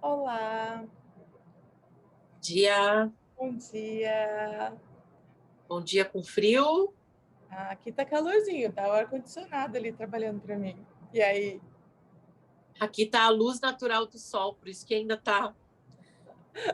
Olá, Dia, bom dia. bom dia com frio. Aqui tá calorzinho, tá o ar-condicionado ali trabalhando para mim. E aí? Aqui tá a luz natural do sol, por isso que ainda tá,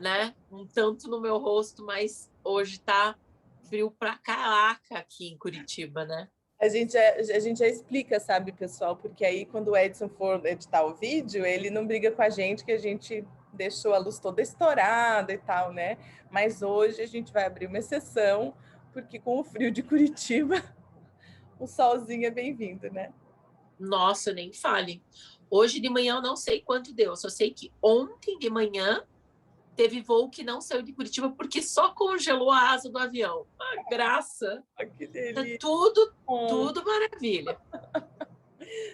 né, um tanto no meu rosto, mas hoje tá frio pra caraca aqui em Curitiba, né? A gente já explica, sabe, pessoal, porque aí quando o Edson for editar o vídeo, ele não briga com a gente que a gente deixou a luz toda estourada e tal, né? Mas hoje a gente vai abrir uma exceção, porque com o frio de Curitiba, o solzinho é bem-vindo, né? Nossa, nem fale. Hoje de manhã eu não sei quanto deu, só sei que ontem de manhã teve voo que não saiu de Curitiba porque só congelou a asa do avião. Ah, graça! Ah, que Tá delícia! tudo maravilha.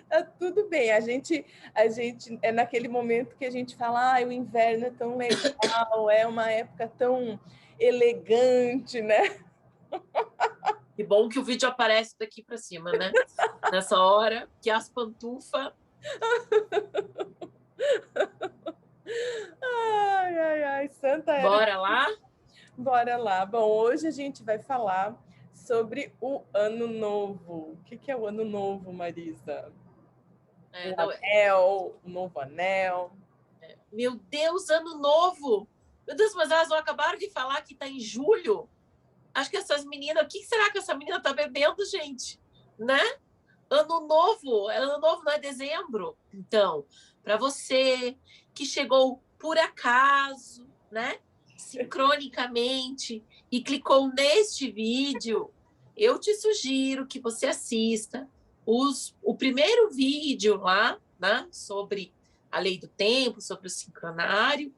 Tá tudo bem, a gente é naquele momento que a gente fala, o inverno é tão legal, é uma época tão elegante, né? Que bom que o vídeo aparece daqui para cima, né? Nessa hora que as pantufas. Ai, ai, ai, santa era. Bora lá? Bora lá. Bom, hoje a gente vai falar sobre o Ano Novo. O que é o Ano Novo, Marisa? É, O não, anel, o novo anel. meu Deus, ano novo! Meu Deus, mas elas não acabaram de falar que tá em julho. Acho que essas meninas, o que será que essa menina tá bebendo, gente? Né? Ano novo não é dezembro. Então, para você que chegou por acaso, né? Sincronicamente e clicou neste vídeo, eu te sugiro que você assista o primeiro vídeo lá, né? Sobre a lei do tempo, sobre o sincronário,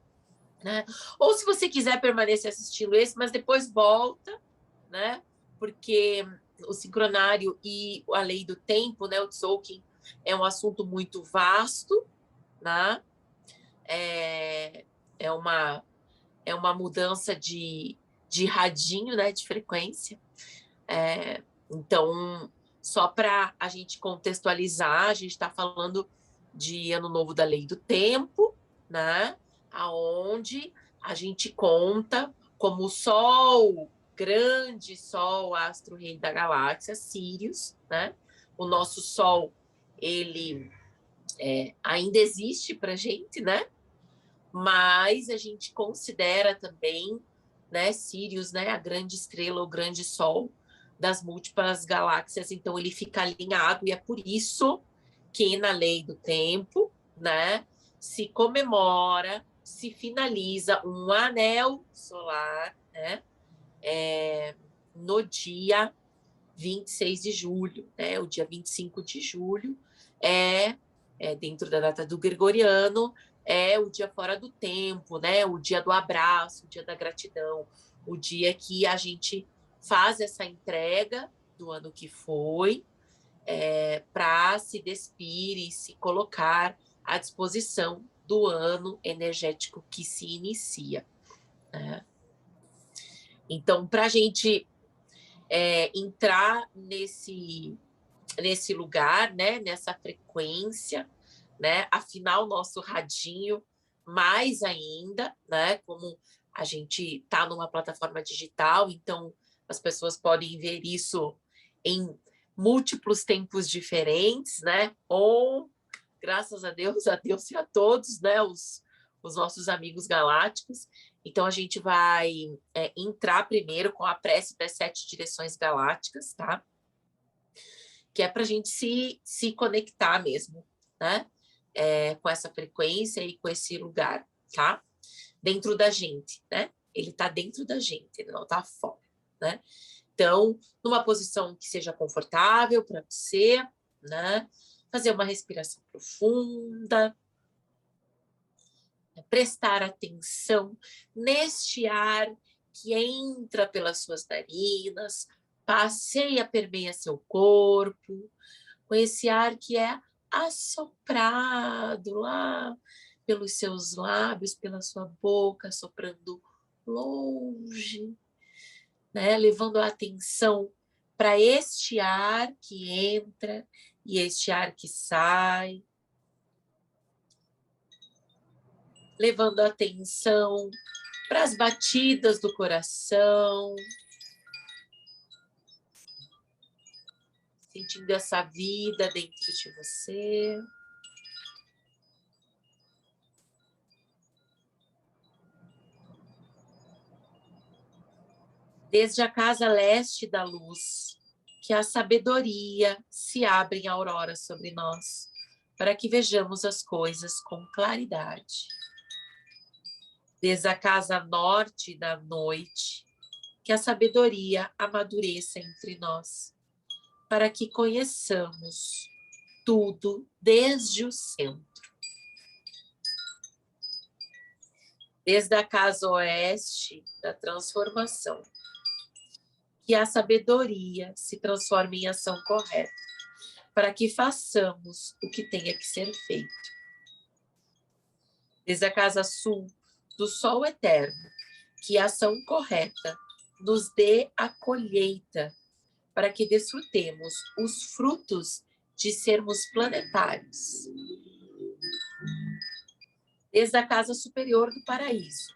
né? Ou se você quiser permanecer assistindo esse, mas depois volta, né? Porque o sincronário e a lei do tempo, né? O Tzolk'in é um assunto muito vasto, né? É, é uma é uma mudança de radinho, né? De frequência. Então, só para a gente contextualizar, a gente está falando de Ano Novo da Lei do Tempo, né? Aonde a gente conta como o Sol, grande Sol, astro-rei da galáxia, Sirius, né? O nosso Sol, ele ainda existe para a gente, né? Mas a gente considera também, né, Sirius, né, a grande estrela, o grande Sol das múltiplas galáxias, então ele fica alinhado e é por isso que na lei do tempo, né, se comemora, se finaliza um anel solar, né, no dia 26 de julho, né, o dia 25 de julho dentro da data do gregoriano, é o dia fora do tempo, né? O dia do abraço, o dia da gratidão, o dia que a gente faz essa entrega do ano que foi, para se despir e se colocar à disposição do ano energético que se inicia, né? Então, para a gente entrar nesse lugar, né, nessa frequência, né, afinar o nosso radinho mais ainda, né, como a gente está numa plataforma digital, então as pessoas podem ver isso em múltiplos tempos diferentes, né, ou, graças a Deus e a todos, né, os nossos amigos galácticos. Então a gente vai entrar primeiro com a prece das 7 direções galácticas, tá? Que é para a gente se conectar mesmo, né? Com essa frequência e com esse lugar, tá? Dentro da gente, né? Ele está dentro da gente, ele não está fora, né? Então, numa posição que seja confortável para você, né? Fazer uma respiração profunda, prestar atenção neste ar que entra pelas suas narinas, passeia, permeia seu corpo, com esse ar que é assoprado lá pelos seus lábios, pela sua boca, soprando longe, né? Levando a atenção para este ar que entra e este ar que sai. levando a atenção para as batidas do coração, sentindo essa vida dentro de você. Desde a casa leste da luz, que a sabedoria se abre em aurora sobre nós, para que vejamos as coisas com claridade. Desde a casa norte da noite, que a sabedoria amadureça entre nós, para que conheçamos tudo desde o centro. Desde a casa oeste da transformação, que a sabedoria se transforme em ação correta, para que façamos o que tenha que ser feito. Desde a casa sul do sol eterno, que a ação correta nos dê a colheita, para que desfrutemos os frutos de sermos planetários. Desde a casa superior do paraíso,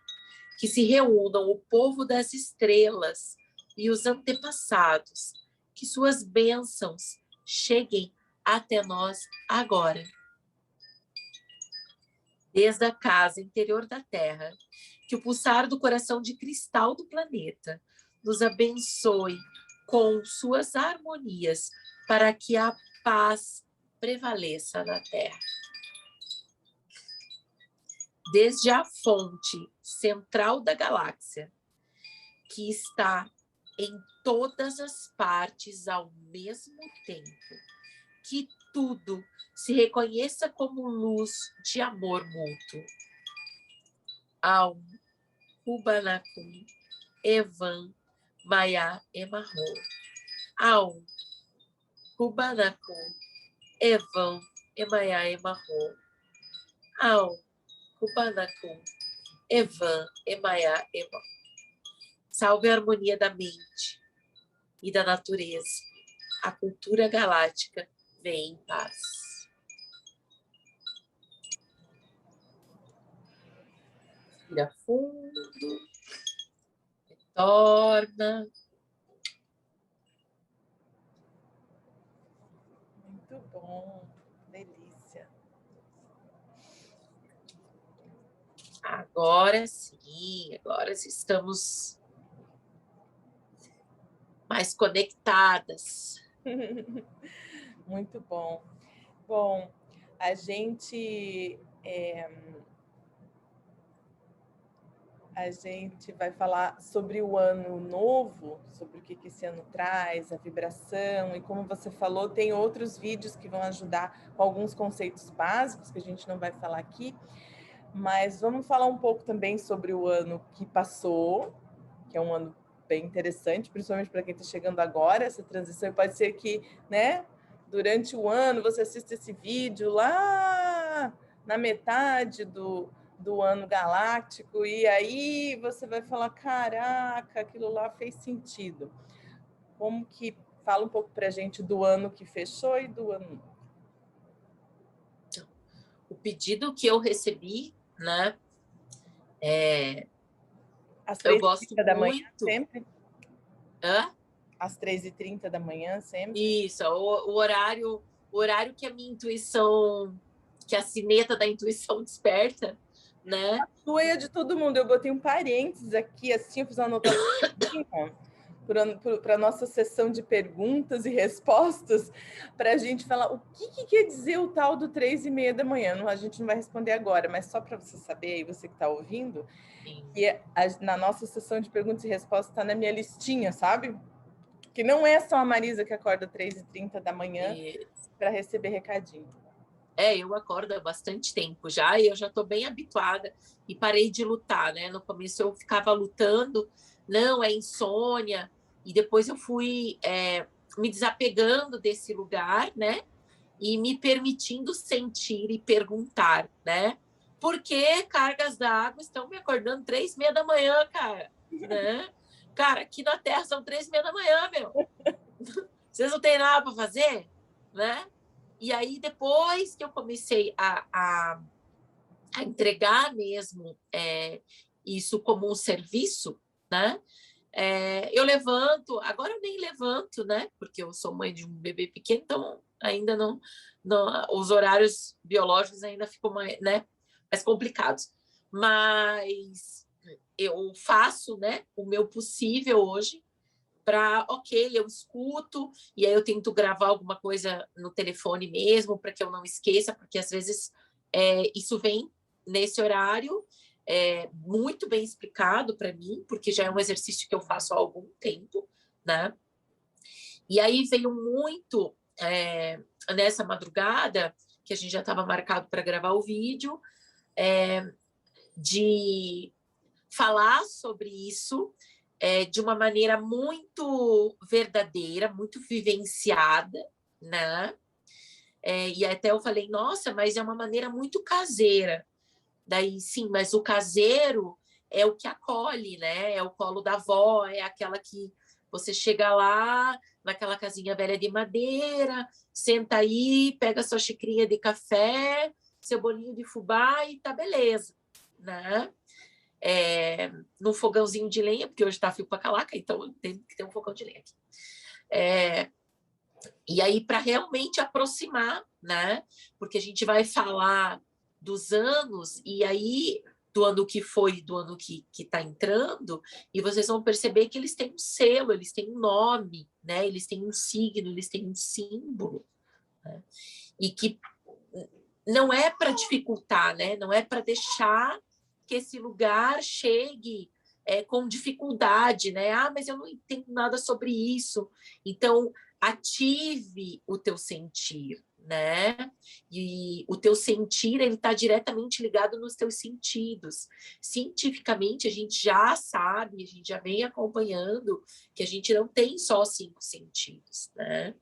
que se reúnam o povo das estrelas e os antepassados, que suas bênçãos cheguem até nós agora. Desde a casa interior da Terra, que o pulsar do coração de cristal do planeta nos abençoe com suas harmonias, para que a paz prevaleça na Terra. Desde a fonte central da galáxia, que está em todas as partes ao mesmo tempo, que tudo se reconheça como luz de amor mútuo. Aum, Kubanakum, Evan, Maya, Emarro. Aum, Kubanakum, Evan, Emaya, Emarro. Aum, Kubanakum, Evan, Emaya, Emarro. Salve a harmonia da mente e da natureza. A cultura galáctica vem em paz. Respira fundo. Retorna. Muito bom. Delícia. Agora sim, agora estamos mais conectadas. Muito bom. Bom, a gente vai falar sobre o ano novo, sobre o que esse ano traz, a vibração, e como você falou, tem outros vídeos que vão ajudar com alguns conceitos básicos que a gente não vai falar aqui, mas vamos falar um pouco também sobre o ano que passou, que é um ano bem interessante, principalmente para quem está chegando agora, essa transição, e pode ser que, né, durante o ano você assista esse vídeo lá na metade do ano galáctico, e aí você vai falar, caraca, aquilo lá fez sentido. Como que, fala um pouco para a gente do ano que fechou e do ano. O pedido que eu recebi, né, às 3h30 da manhã, sempre? Hã? Às 3h30 da manhã, sempre? Isso, o horário que a minha intuição, que a sineta da intuição desperta, né? A sua e a de todo mundo. Eu botei um parênteses aqui, assim, eu fiz uma anotação para a nossa sessão de perguntas e respostas, para a gente falar o que quer dizer o tal do 3h30 da manhã. A gente não vai responder agora, mas só para você saber, aí você que está ouvindo, que na nossa sessão de perguntas e respostas está na minha listinha, sabe? Que não é só a Marisa que acorda 3h30 da manhã para receber recadinho. Eu acordo há bastante tempo já, e eu já estou bem habituada e parei de lutar, né? No começo eu ficava lutando, não, é insônia, e depois eu fui me desapegando desse lugar, né? E me permitindo sentir e perguntar, né? Por que cargas d'água estão me acordando 3h30 da manhã, cara? Né? Cara, aqui na Terra são 3h30 da manhã, meu. Vocês não têm nada para fazer, né? E aí, depois que eu comecei a a entregar mesmo isso como um serviço, né? Eu levanto, agora eu nem levanto, né? Porque eu sou mãe de um bebê pequeno, então ainda não os horários biológicos ainda ficam mais, né, mais complicados. Mas eu faço, né, o meu possível hoje para, ok, eu escuto, e aí eu tento gravar alguma coisa no telefone mesmo, para que eu não esqueça, porque às vezes isso vem nesse horário, muito bem explicado para mim, porque já é um exercício que eu faço há algum tempo, né? E aí veio muito nessa madrugada, que a gente já estava marcado para gravar o vídeo, de falar sobre isso de uma maneira muito verdadeira, muito vivenciada, né? E até eu falei, nossa, mas é uma maneira muito caseira. Daí, sim, mas o caseiro é o que acolhe, né? É o colo da avó, é aquela que você chega lá, naquela casinha velha de madeira, senta aí, pega sua xicrinha de café, seu bolinho de fubá e tá beleza, né? No fogãozinho de lenha, porque hoje tá fio para calaca, então tem que ter um fogão de lenha aqui. E aí, para realmente aproximar, né? Porque a gente vai falar dos anos, e aí, do ano que foi, do ano que está entrando, e vocês vão perceber que eles têm um selo, eles têm um nome, né? Eles têm um signo, eles têm um símbolo, né? E que não é para dificultar, né? Não é para deixar que esse lugar chegue com dificuldade, né? Ah, mas eu não entendo nada sobre isso. Então, ative o teu sentir, né? E o teu sentir, ele está diretamente ligado nos teus sentidos. Cientificamente, a gente já sabe, a gente já vem acompanhando que a gente não tem só 5 sentidos, né?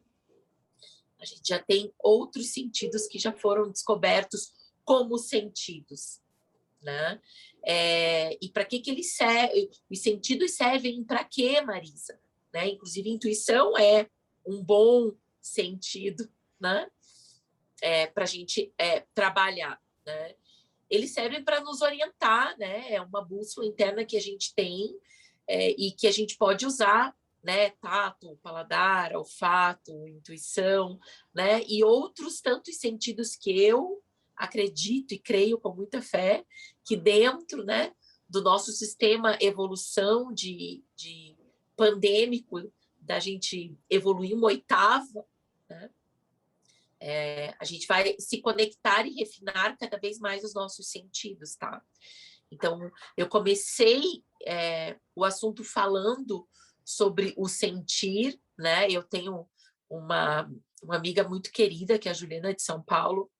A gente já tem outros sentidos que já foram descobertos como sentidos, né? E para que eles servem? Os sentidos servem para quê, Marisa? Né? Inclusive, intuição é um bom sentido, né? Para a gente trabalhar, né? Eles servem para nos orientar, né? É uma bússola interna que a gente tem e que a gente pode usar, né? Tato, paladar, olfato, intuição, né? E outros tantos sentidos que eu acredito e creio com muita fé que dentro, né, do nosso sistema evolução de pandêmico, da gente evoluir uma oitava, né? A gente vai se conectar e refinar cada vez mais os nossos sentidos, tá? Então, eu comecei o assunto falando sobre o sentir, né? Eu tenho uma amiga muito querida, que é a Juliana de São Paulo,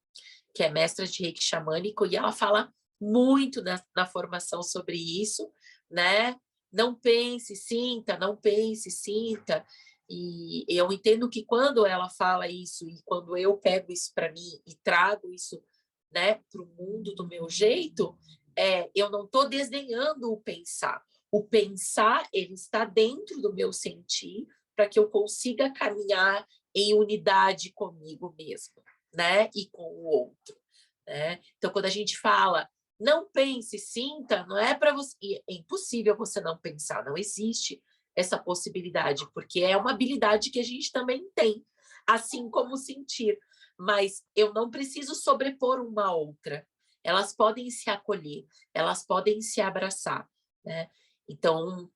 que é mestra de Reiki xamânico, e ela fala muito na formação sobre isso, né? Não pense, sinta, não pense, sinta. E eu entendo que quando ela fala isso e quando eu pego isso para mim e trago isso, né, para o mundo do meu jeito, eu não estou desdenhando o pensar. O pensar, ele está dentro do meu sentir para que eu consiga caminhar em unidade comigo mesma, né, e com o outro, né? Então, quando a gente fala não pense, sinta, não é para você, é impossível você não pensar, não existe essa possibilidade, porque é uma habilidade que a gente também tem, assim como sentir, mas eu não preciso sobrepor uma à outra. Elas podem se acolher, elas podem se abraçar, né? Então,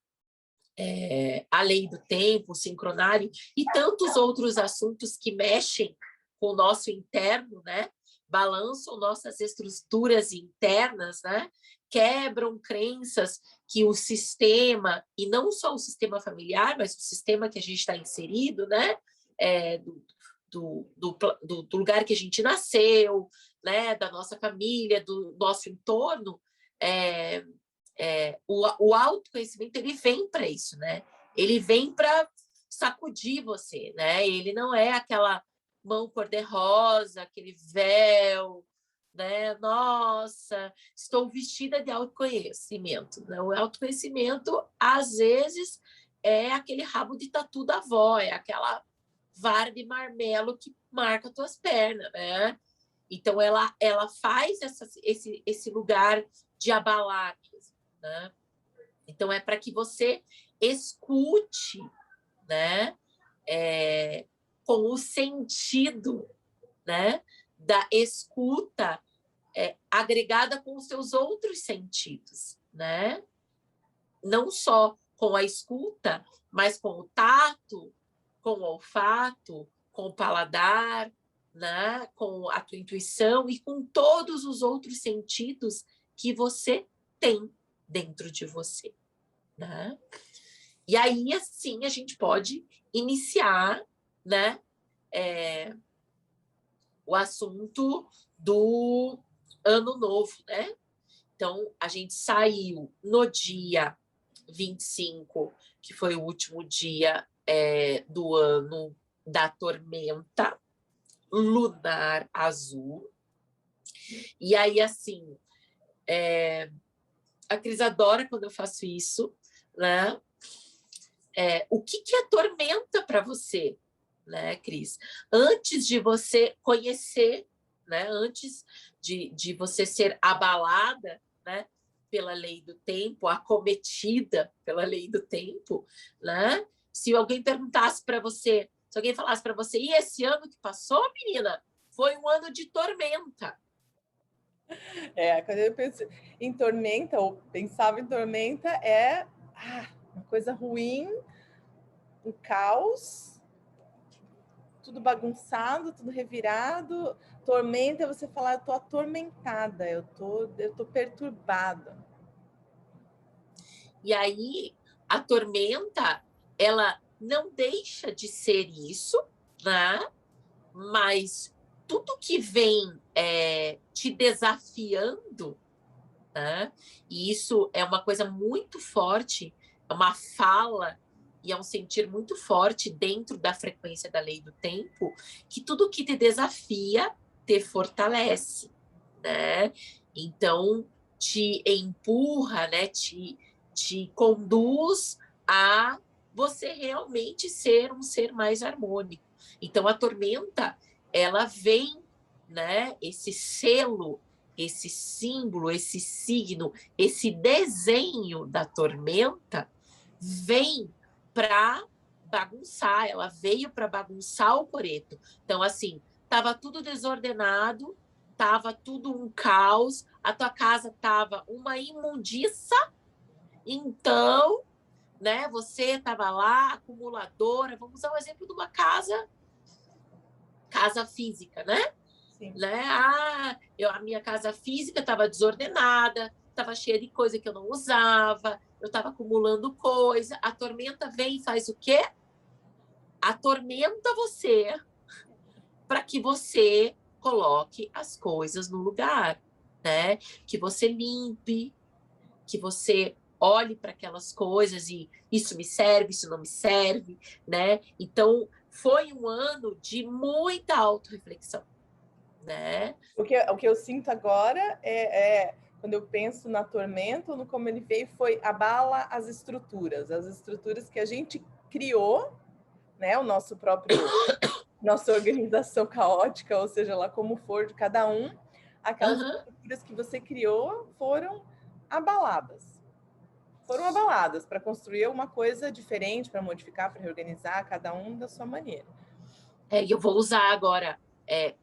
a lei do tempo, o sincronário e tantos outros assuntos que mexem com o nosso interno, né? Balançam nossas estruturas internas, né? Quebram crenças que o sistema, e não só o sistema familiar, mas o sistema que a gente está inserido, né? Do lugar que a gente nasceu, né? Da nossa família, do nosso entorno, o autoconhecimento ele vem para isso, né? Ele vem para sacudir você, né? Ele não é aquela mão cor-de-rosa, aquele véu, né? Nossa, estou vestida de autoconhecimento. Né? O autoconhecimento, às vezes, é aquele rabo de tatu da avó, é aquela vara de marmelo que marca tuas pernas, né? Então, ela faz esse lugar de abalar mesmo, né? Então, é para que você escute, né? Com o sentido, né? Da escuta agregada com os seus outros sentidos, né? Não só com a escuta, mas com o tato, com o olfato, com o paladar, né? Com a tua intuição e com todos os outros sentidos que você tem dentro de você, né? E aí, assim, a gente pode iniciar, né? O assunto do ano novo, né? Então, a gente saiu no dia 25, que foi o último dia do ano da tormenta lunar azul. E aí, assim, a Cris adora quando eu faço isso, né? O que é tormenta para você, né, Cris? Antes de você conhecer, né? Antes de você ser abalada, né? Pela lei do tempo, acometida pela lei do tempo, né? Se alguém perguntasse para você, se alguém falasse para você, e esse ano que passou, menina, foi um ano de tormenta. Quando eu penso em tormenta, ou pensava em tormenta, uma coisa ruim, um caos, tudo bagunçado, tudo revirado. Tormenta é você falar, eu tô atormentada, eu tô perturbada. E aí, a tormenta, ela não deixa de ser isso, né? Mas tudo que vem te desafiando, né? E isso é uma coisa muito forte, é uma fala e é um sentir muito forte dentro da frequência da lei do tempo, que tudo que te desafia te fortalece, né? Então, te empurra, né? Te conduz a você realmente ser um ser mais harmônico. Então, a tormenta, ela vem, né? Esse selo, esse símbolo, esse signo, esse desenho da tormenta vem para bagunçar, ela veio para bagunçar o coreto. Então, assim, estava tudo desordenado, estava tudo um caos, a tua casa estava uma imundiça, então, né, você estava lá, acumuladora, vamos usar o exemplo de uma casa física, né? Sim. Né? A minha casa física estava desordenada, estava cheia de coisa que eu não usava, eu estava acumulando coisa. A tormenta vem e faz o quê? Atormenta você para que você coloque as coisas no lugar, né? Que você limpe, que você olhe para aquelas coisas e isso me serve, isso não me serve, né? Então, foi um ano de muita autorreflexão, né? O que eu sinto agora quando eu penso na tormenta, no como ele veio, foi abala as estruturas que a gente criou, né? O nosso próprio, nossa organização caótica, ou seja lá como for de cada um, aquelas estruturas que você criou foram abaladas. Foram abaladas para construir uma coisa diferente, para modificar, para reorganizar, cada um da sua maneira. E eu vou usar agora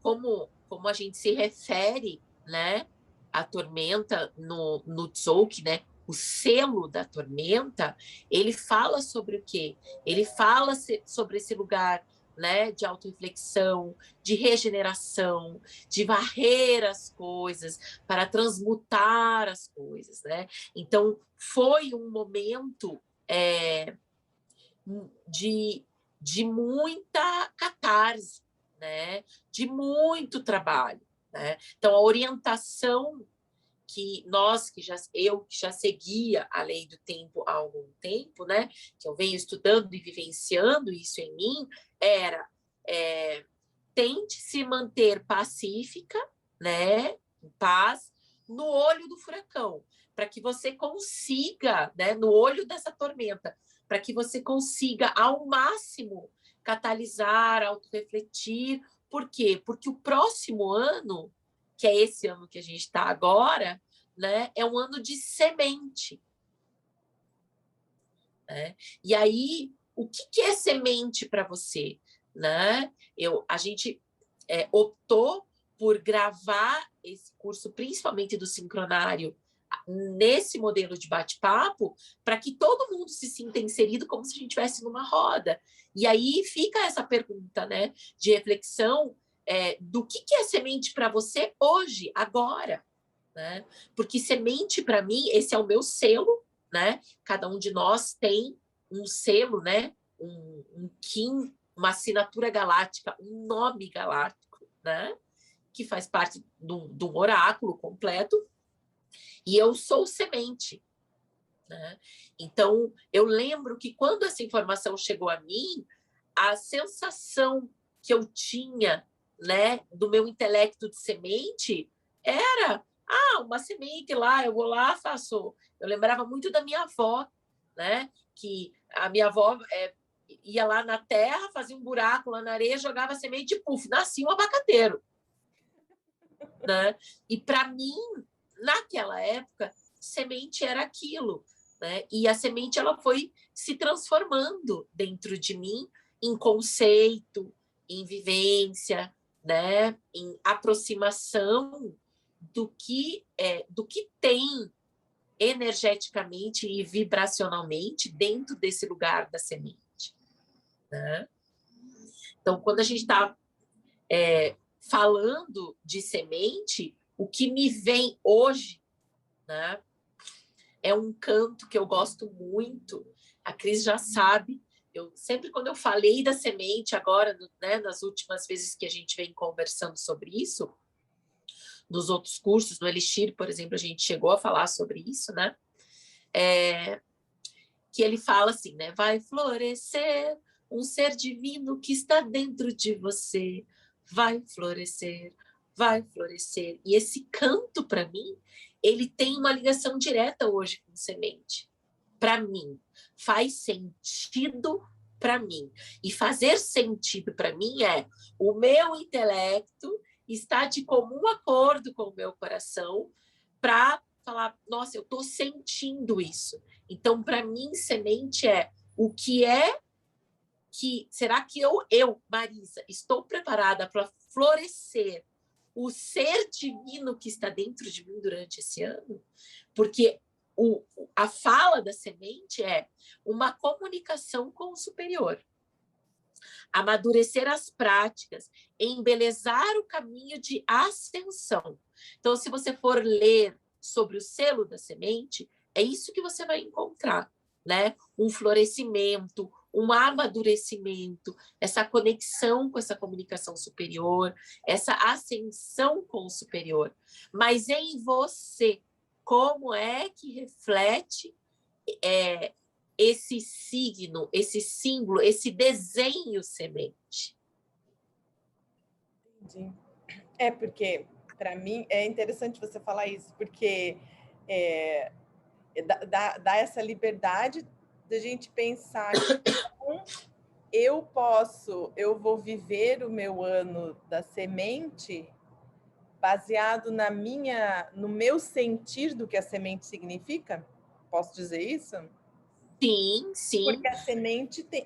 como a gente se refere, né, à tormenta no Tzolk'in, né, o selo da tormenta, ele fala sobre o quê? Ele fala sobre esse lugar, né, de autorreflexão, de regeneração, de varrer as coisas, para transmutar as coisas, né? Então, foi um momento de muita catarse, né? De muito trabalho, né? Então, a orientação que eu que já seguia a lei do tempo há algum tempo, né? Que eu venho estudando e vivenciando isso em mim, era tente se manter pacífica, né? Em paz, no olho do furacão, para que você consiga, né? No olho dessa tormenta, para que você consiga ao máximo catalisar, autorrefletir. Por quê? Porque o próximo ano que é esse ano que a gente está agora, né, é um ano de semente. Né? E aí, o que é semente para você? Né? A gente optou por gravar esse curso, principalmente do sincronário, nesse modelo de bate-papo, para que todo mundo se sinta inserido como se a gente estivesse numa roda. E aí fica essa pergunta, né, de reflexão do que é semente para você hoje, agora. Né? Porque semente, para mim, esse é o meu selo, né? Cada um de nós tem um selo, né? Um Kim, uma assinatura galáctica, um nome galáctico, né? Que faz parte de um oráculo completo. E eu sou semente. Né? Então, eu lembro que quando essa informação chegou a mim, a sensação que eu tinha, né, do meu intelecto de semente era uma semente lá, eu vou lá, faço. Eu lembrava muito da minha avó, né? Que a minha avó ia lá na terra, fazia um buraco lá na areia, jogava semente e puf, nascia um abacateiro. Né? E para mim, naquela época, semente era aquilo. Né? E a semente ela foi se transformando dentro de mim em conceito, em vivência, né? Em aproximação do que tem energeticamente e vibracionalmente dentro desse lugar da semente. Né? Então, quando a gente está falando de semente, o que me vem hoje, né, é um canto que eu gosto muito. A Cris já sabe. Sempre quando eu falei da semente, agora, né, nas últimas vezes que a gente vem conversando sobre isso, nos outros cursos, no Elixir, por exemplo, a gente chegou a falar sobre isso, né? Que ele fala assim, né? Vai florescer um ser divino que está dentro de você. Vai florescer, vai florescer. E esse canto, para mim, ele tem uma ligação direta hoje com semente. Para mim, faz sentido para mim. E fazer sentido para mim é o meu intelecto está de comum acordo com o meu coração para falar, nossa, eu estou sentindo isso. Então, para mim, semente é o que é que... Será que eu, Marisa, estou preparada para florescer o ser divino que está dentro de mim durante esse ano? Porque a fala da semente é uma comunicação com o superior. Amadurecer as práticas, embelezar o caminho de ascensão. Então, se você for ler sobre o selo da semente, é isso que você vai encontrar, né? Um florescimento, um amadurecimento, essa conexão com essa comunicação superior, essa ascensão com o superior. Mas em você, como é que reflete esse signo, esse símbolo, esse desenho semente? Entendi. Porque, para mim, é interessante você falar isso, porque dá essa liberdade da gente pensar que eu vou viver o meu ano da semente baseado no meu sentir do que a semente significa? Posso dizer isso? Sim, sim. Porque a semente tem,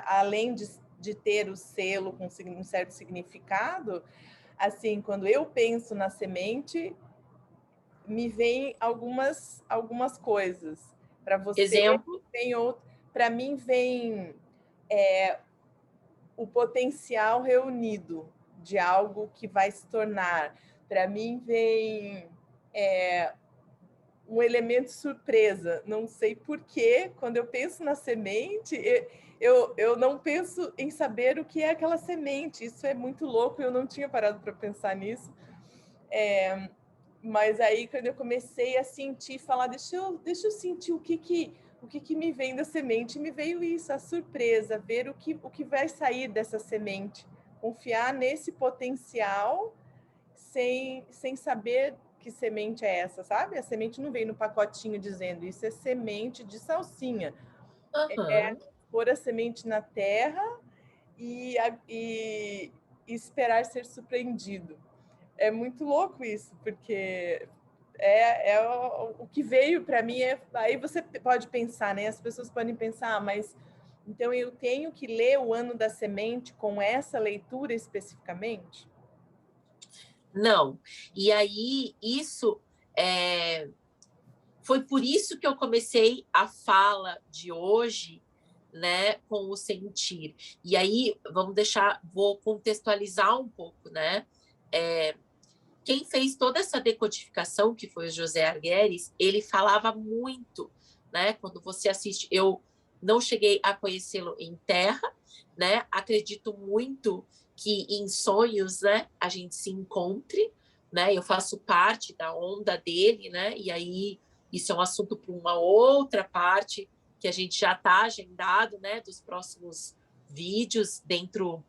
além de ter o selo com um certo significado, assim, quando eu penso na semente, me vem algumas coisas. Para você, exemplo, tem outro. Para mim, vem o potencial reunido de algo que vai se tornar. Para mim, vem um elemento surpresa. Não sei porquê, quando eu penso na semente, eu não penso em saber o que é aquela semente. Isso é muito louco, eu não tinha parado para pensar nisso. Mas aí, quando eu comecei a sentir, falar, deixa eu sentir o que me vem da semente, me veio isso, a surpresa, ver o que vai sair dessa semente. Confiar nesse potencial sem saber que semente é essa, sabe? A semente não vem no pacotinho dizendo isso é semente de salsinha. É pôr a semente na terra e esperar ser surpreendido. é muito louco isso, porque o que veio para mim aí você pode pensar, né? As pessoas podem pensar, mas então eu tenho que ler o Ano da Semente com essa leitura especificamente? Não. E aí, foi por isso que eu comecei a fala de hoje, né, com o sentir. E aí, vou contextualizar um pouco, né? Quem fez toda essa decodificação, que foi o José Argueres, ele falava muito, né? Quando você assiste, eu não cheguei a conhecê-lo em terra, né? Acredito muito que em sonhos, né, a gente se encontre, né? Eu faço parte da onda dele, né? E aí isso é um assunto para uma outra parte que a gente já está agendado, né? Dos próximos vídeos dentro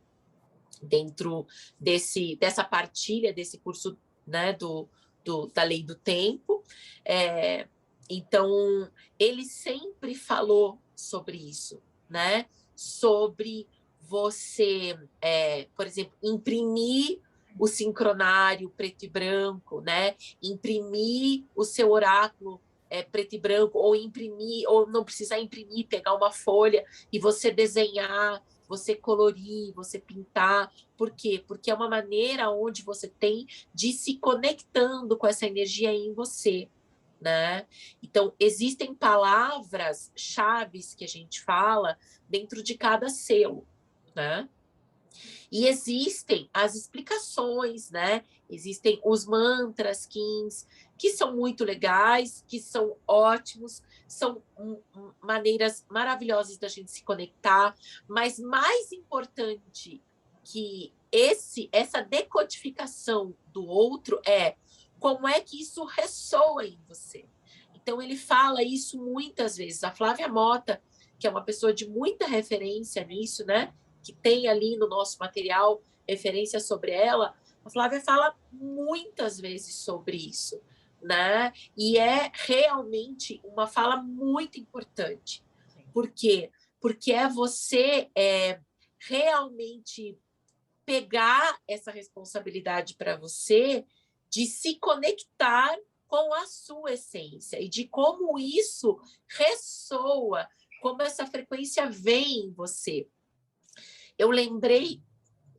dessa partilha desse curso, né, da lei do tempo. Então, ele sempre falou sobre isso, né? Sobre você, por exemplo, imprimir o sincronário preto e branco, né? Imprimir o seu oráculo preto e branco, ou não precisar imprimir, pegar uma folha e você desenhar, você colorir, você pintar. Por quê? Porque é uma maneira onde você tem de se conectando com essa energia em você, né? Então, existem palavras chaves que a gente fala dentro de cada selo, né? E existem as explicações, né? Existem os mantras, kins, que são muito legais, que são ótimos, são maneiras maravilhosas da gente se conectar, mas mais importante que essa decodificação do outro é como é que isso ressoa em você. Então, ele fala isso muitas vezes. A Flávia Mota, que é uma pessoa de muita referência nisso, né? Que tem ali no nosso material referência sobre ela, a Flávia fala muitas vezes sobre isso, né? E é realmente uma fala muito importante. Por quê? Porque você realmente pegar essa responsabilidade para você de se conectar com a sua essência e de como isso ressoa, como essa frequência vem em você. Eu lembrei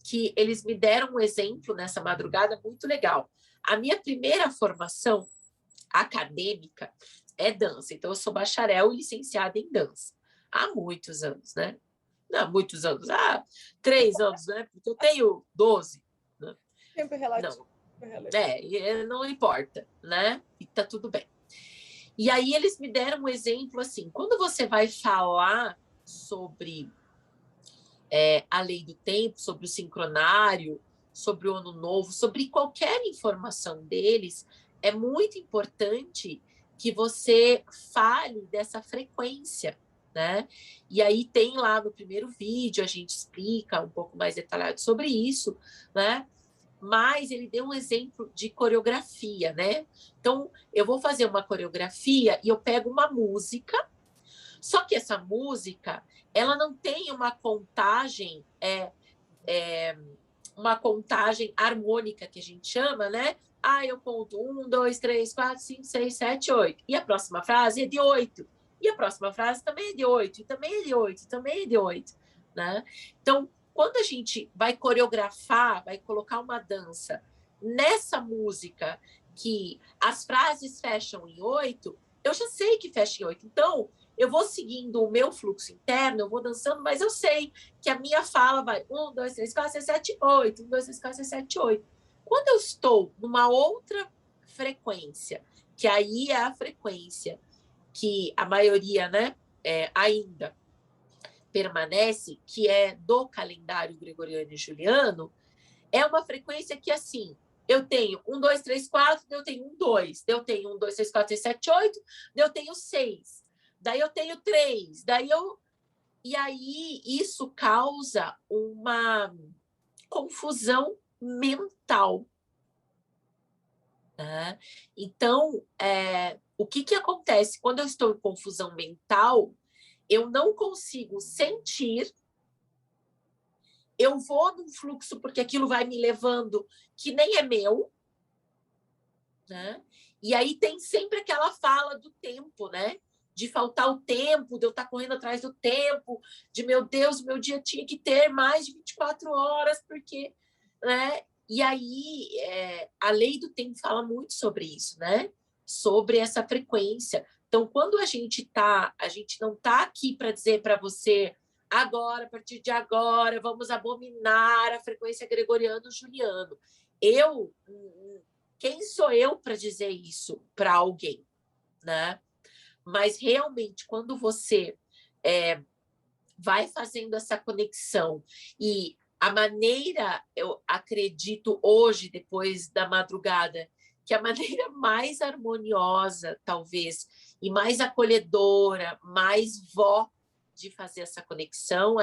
que eles me deram um exemplo nessa madrugada muito legal. A minha primeira formação acadêmica é dança, então eu sou bacharel e licenciada em dança há muitos anos, né? Não, muitos anos, 3 anos, né? Porque eu tenho 12. Né? Tempo relativo. Não importa, né? E tá tudo bem. E aí eles me deram um exemplo assim, quando você vai falar sobre a lei do tempo, sobre o sincronário, sobre o ano novo, sobre qualquer informação deles, é muito importante que você fale dessa frequência, né? E aí tem lá no primeiro vídeo, a gente explica um pouco mais detalhado sobre isso, né? Mas ele deu um exemplo de coreografia, né? Então, eu vou fazer uma coreografia e eu pego uma música, só que essa música, ela não tem uma contagem, uma contagem harmônica que a gente chama, né? Eu conto 1, 2, 3, 4, 5, 6, 7, 8. E a próxima frase é de 8. E a próxima frase também é de 8. E também é de 8. E também é de 8. Né? Então, quando a gente vai coreografar, vai colocar uma dança nessa música que as frases fecham em 8, eu já sei que fecha em 8. Então, eu vou seguindo o meu fluxo interno, eu vou dançando, mas eu sei que a minha fala vai 1, 2, 3, 4, 6, 7, 8. 1, 2, 3, 4, 6, 7, 8. Quando eu estou numa outra frequência, que aí é a frequência que a maioria, né, ainda permanece, que é do calendário gregoriano e juliano, é uma frequência que, assim, eu tenho 1, 2, 3, 4, eu tenho 1, 2, eu tenho 1, 2, 3, 4, 6, 7, 8, eu tenho 6, daí eu tenho 3, e aí isso causa uma confusão mental. Né? Então, o que acontece quando eu estou em confusão mental? Eu não consigo sentir, eu vou num fluxo porque aquilo vai me levando que nem é meu, né? E aí tem sempre aquela fala do tempo, né? De faltar o tempo, de eu estar correndo atrás do tempo, de, meu Deus, meu dia tinha que ter mais de 24 horas, porque, né? E aí, a lei do tempo fala muito sobre isso, né? Sobre essa frequência. Então, quando a gente não está aqui para dizer para você, agora, a partir de agora, vamos abominar a frequência gregoriano-juliano. Quem sou eu para dizer isso para alguém, né? Mas realmente, quando você vai fazendo essa conexão e a maneira, eu acredito hoje, depois da madrugada, que a maneira mais harmoniosa, talvez, e mais acolhedora, mais vó de fazer essa conexão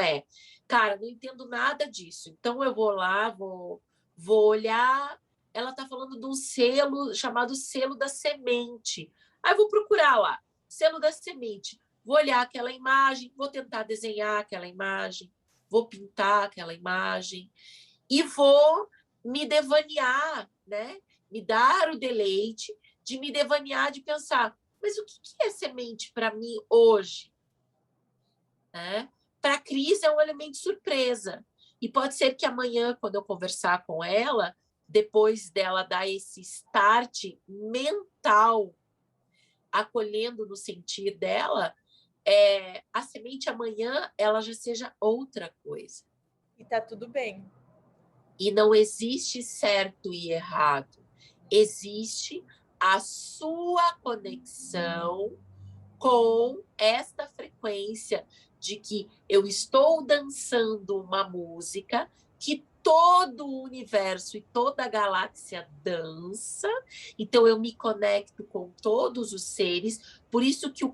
cara, não entendo nada disso, então eu vou lá, vou olhar, ela está falando de um selo chamado selo da semente. Aí eu vou procurar lá, selo da semente. Vou olhar aquela imagem, vou tentar desenhar aquela imagem, vou pintar aquela imagem e vou me devanear, né? Me dar o deleite de me devanear, de pensar, mas o que é semente para mim hoje? Né? Para a Cris é um elemento surpresa. E pode ser que amanhã, quando eu conversar com ela, depois dela dar esse start mental, acolhendo no sentir dela, a semente amanhã ela já seja outra coisa. E tá tudo bem. E não existe certo e errado. Existe a sua conexão com esta frequência de que eu estou dançando uma música que todo o universo e toda a galáxia dança, então eu me conecto com todos os seres, por isso que o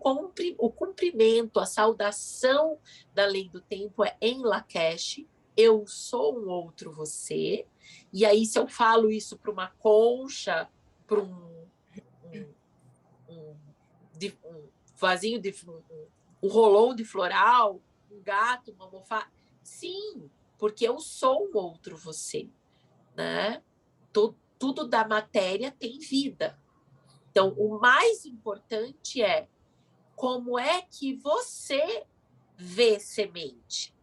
cumprimento, a saudação da lei do tempo é em Lakesh, eu sou um outro você, e aí se eu falo isso para uma concha, para um vasinho um rolão de floral, um gato, uma almofada. Sim, porque eu sou um outro você, né? Tudo da matéria tem vida. Então, o mais importante é como é que você vê semente.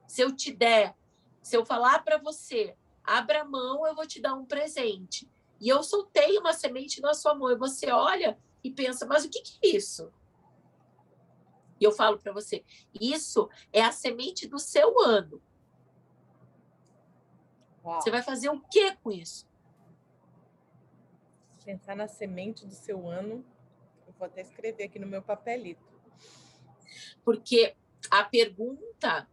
Se eu falar para você, abra a mão, eu vou te dar um presente. E eu soltei uma semente na sua mão e você olha e pensa, mas o que é isso? E eu falo para você, isso é a semente do seu ano. Uau. Você vai fazer o que com isso? Pensar na semente do seu ano, eu vou até escrever aqui no meu papelito. Porque a pergunta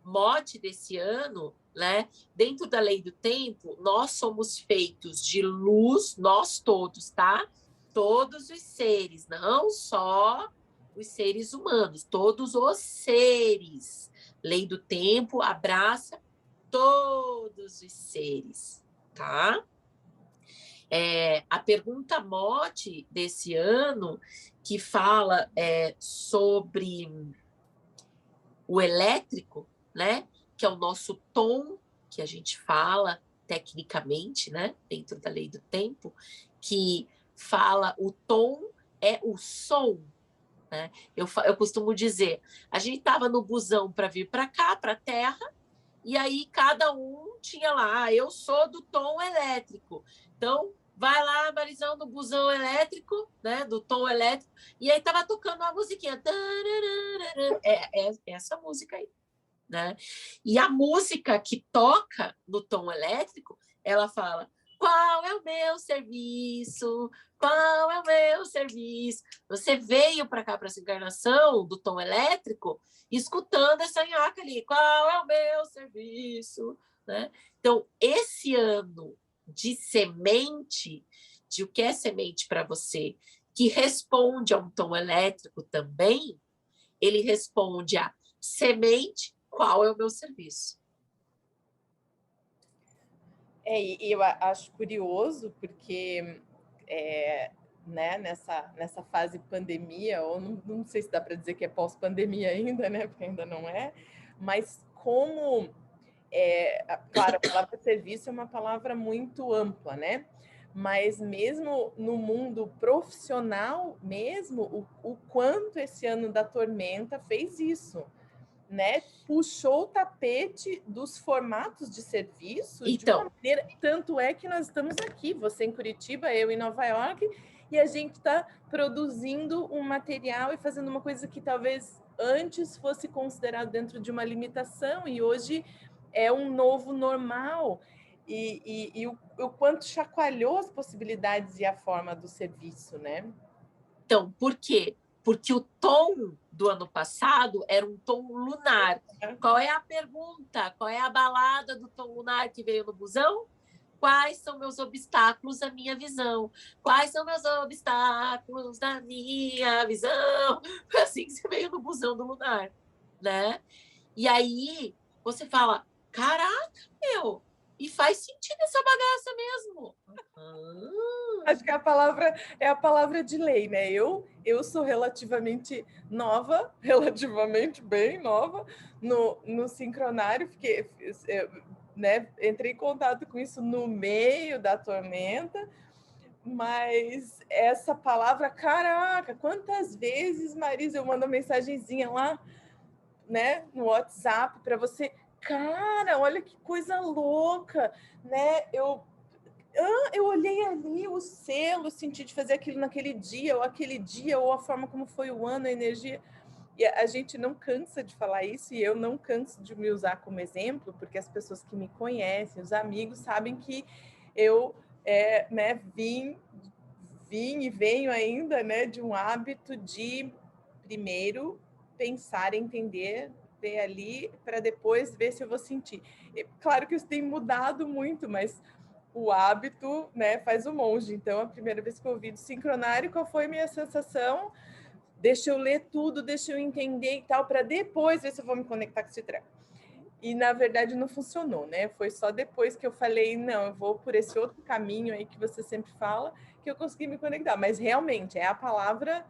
mote desse ano, né? Dentro da lei do tempo, nós somos feitos de luz, nós todos, tá? Todos os seres, não só os seres humanos, todos os seres. Lei do tempo abraça todos os seres, tá? A pergunta mote desse ano, que fala sobre o elétrico, né? Que é o nosso tom, que a gente fala tecnicamente, né? Dentro da lei do tempo, que fala o tom é o som, né? Eu costumo dizer, a gente estava no busão para vir para cá, para a Terra, e aí cada um tinha lá, eu sou do tom elétrico. Então, vai lá, Marizão, no busão elétrico, né? Do tom elétrico, e aí tava tocando uma musiquinha. É essa música aí, né? E a música que toca no tom elétrico, ela fala: qual é o meu serviço? Qual é o meu serviço? Você veio para cá, para essa encarnação do tom elétrico, escutando essa nhaca ali. Qual é o meu serviço? Né? Então, esse ano de semente, de o que é semente para você, que responde a um tom elétrico também, ele responde a semente, qual é o meu serviço? E eu acho curioso porque né, nessa fase pandemia, ou não sei se dá para dizer que é pós-pandemia ainda, né, porque ainda não é, mas como, claro, a palavra serviço é uma palavra muito ampla, né, mas mesmo no mundo profissional mesmo, o quanto esse ano da tormenta fez isso, né? Puxou o tapete dos formatos de serviço de uma Então, maneira, tanto é que nós estamos aqui, você em Curitiba, eu em Nova York, e a gente está produzindo um material e fazendo uma coisa que talvez antes fosse considerado dentro de uma limitação e hoje é um novo normal. E o quanto chacoalhou as possibilidades e a forma do serviço, né? então, por quê? Porque o tom do ano passado era um tom lunar. Qual é a pergunta? Qual é a balada do tom lunar que veio no busão? Quais são meus obstáculos à minha visão? Quais são meus obstáculos da minha visão? Foi assim que você veio no busão do lunar, né? E aí você fala, caraca, meu, e faz sentido essa bagaça mesmo. Acho que é a palavra de lei, né? Eu sou relativamente nova, relativamente bem nova no sincronário, porque né, entrei em contato com isso no meio da tormenta, mas essa palavra, caraca, quantas vezes, Marisa, eu mando uma mensagenzinha lá, né, no WhatsApp para você, cara, olha que coisa louca, né? Eu olhei ali o selo, senti de fazer aquilo naquele dia, ou a forma como foi o ano, a energia. E a gente não cansa de falar isso, e eu não canso de me usar como exemplo, porque as pessoas que me conhecem, os amigos, sabem que eu né, vim e venho ainda, né, de um hábito de primeiro pensar, entender, ver ali, para depois ver se eu vou sentir. E, claro que isso tem mudado muito, mas o hábito, né, faz o monge. Então, a primeira vez que eu ouvi do sincronário, qual foi a minha sensação? Deixa eu ler tudo, deixa eu entender e tal, para depois ver se eu vou me conectar com esse treco. E, na verdade, não funcionou, né? Foi só depois que eu falei, não, eu vou por esse outro caminho aí que você sempre fala, que eu consegui me conectar. Mas, realmente, é a palavra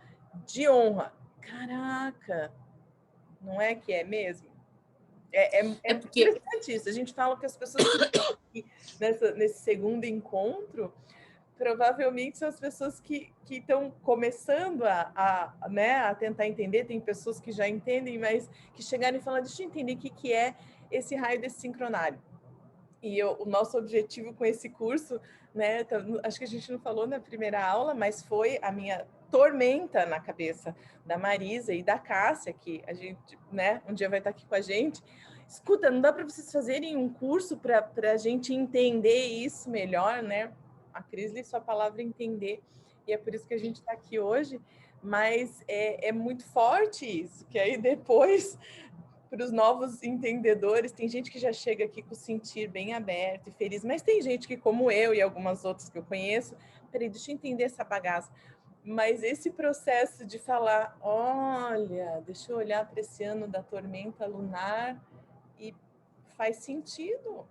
de honra. Caraca, não é que é mesmo? É porque interessante isso. A gente fala que as pessoas que estão aqui nesse segundo encontro provavelmente são as pessoas que estão começando né, a tentar entender. Tem pessoas que já entendem, mas que chegaram e falam, deixa eu entender o que é esse raio desse sincronário. E o nosso objetivo com esse curso, né, acho que a gente não falou na primeira aula, mas foi a minha tormenta na cabeça da Marisa e da Cássia, que a gente, né, um dia vai estar aqui com a gente. Escuta, não dá para vocês fazerem um curso para a gente entender isso melhor, né? A Crisley, sua palavra entender, e é por isso que a gente está aqui hoje, mas é muito forte isso, que aí depois para os novos entendedores, tem gente que já chega aqui com o sentir bem aberto e feliz, mas tem gente que, como eu e algumas outras que eu conheço, peraí, deixa eu entender essa bagaça. Mas esse processo de falar, olha, deixa eu olhar para esse ano da tormenta lunar e faz sentido.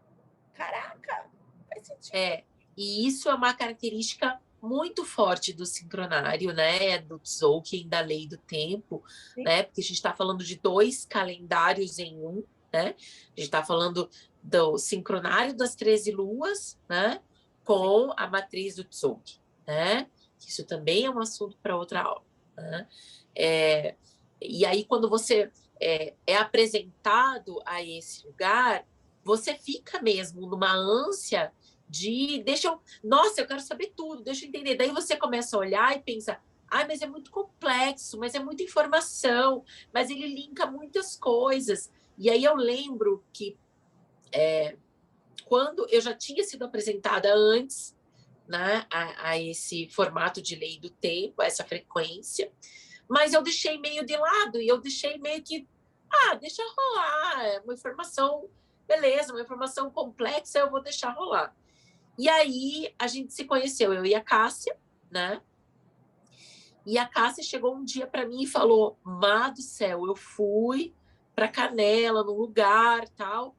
Caraca, faz sentido. e isso é uma característica muito forte do sincronário, né? Do Tzolk'in, da lei do tempo, Sim. né? Porque a gente está falando de 2 calendários em um, né? A gente está falando do sincronário das 13 luas, né? Com a matriz do Tzolk'in, né? Isso também é um assunto para outra aula, né? E aí, quando você é apresentado a esse lugar, você fica mesmo numa ânsia de nossa, eu quero saber tudo, deixa eu entender. Daí você começa a olhar e pensa, mas é muito complexo, mas é muita informação, mas ele linka muitas coisas. E aí eu lembro que quando eu já tinha sido apresentada antes, né, a esse formato de lei do tempo, a essa frequência, mas eu deixei meio de lado e eu deixei meio que, deixa rolar, é uma informação, beleza, uma informação complexa, eu vou deixar rolar. E aí a gente se conheceu, eu e a Cássia, né? E a Cássia chegou um dia para mim e falou: Má do céu, eu fui para Canela, num lugar, tal.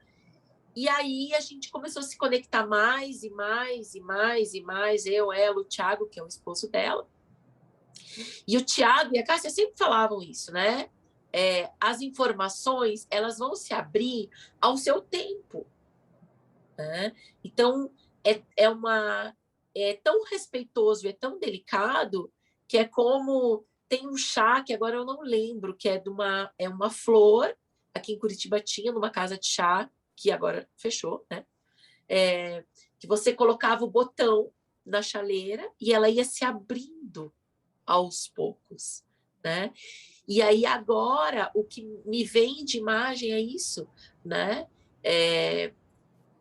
E aí a gente começou a se conectar mais e mais e mais e mais, eu, ela, o Thiago, que é o esposo dela. E o Thiago e a Cássia sempre falavam isso, né? As informações, elas vão se abrir ao seu tempo, né? Então, é é tão respeitoso, é tão delicado, que é como... Tem um chá, que agora eu não lembro, que é uma flor, aqui em Curitiba tinha, numa casa de chá, que agora fechou, né? Que você colocava o botão na chaleira e ela ia se abrindo aos poucos, né? E aí agora o que me vem de imagem é isso, né?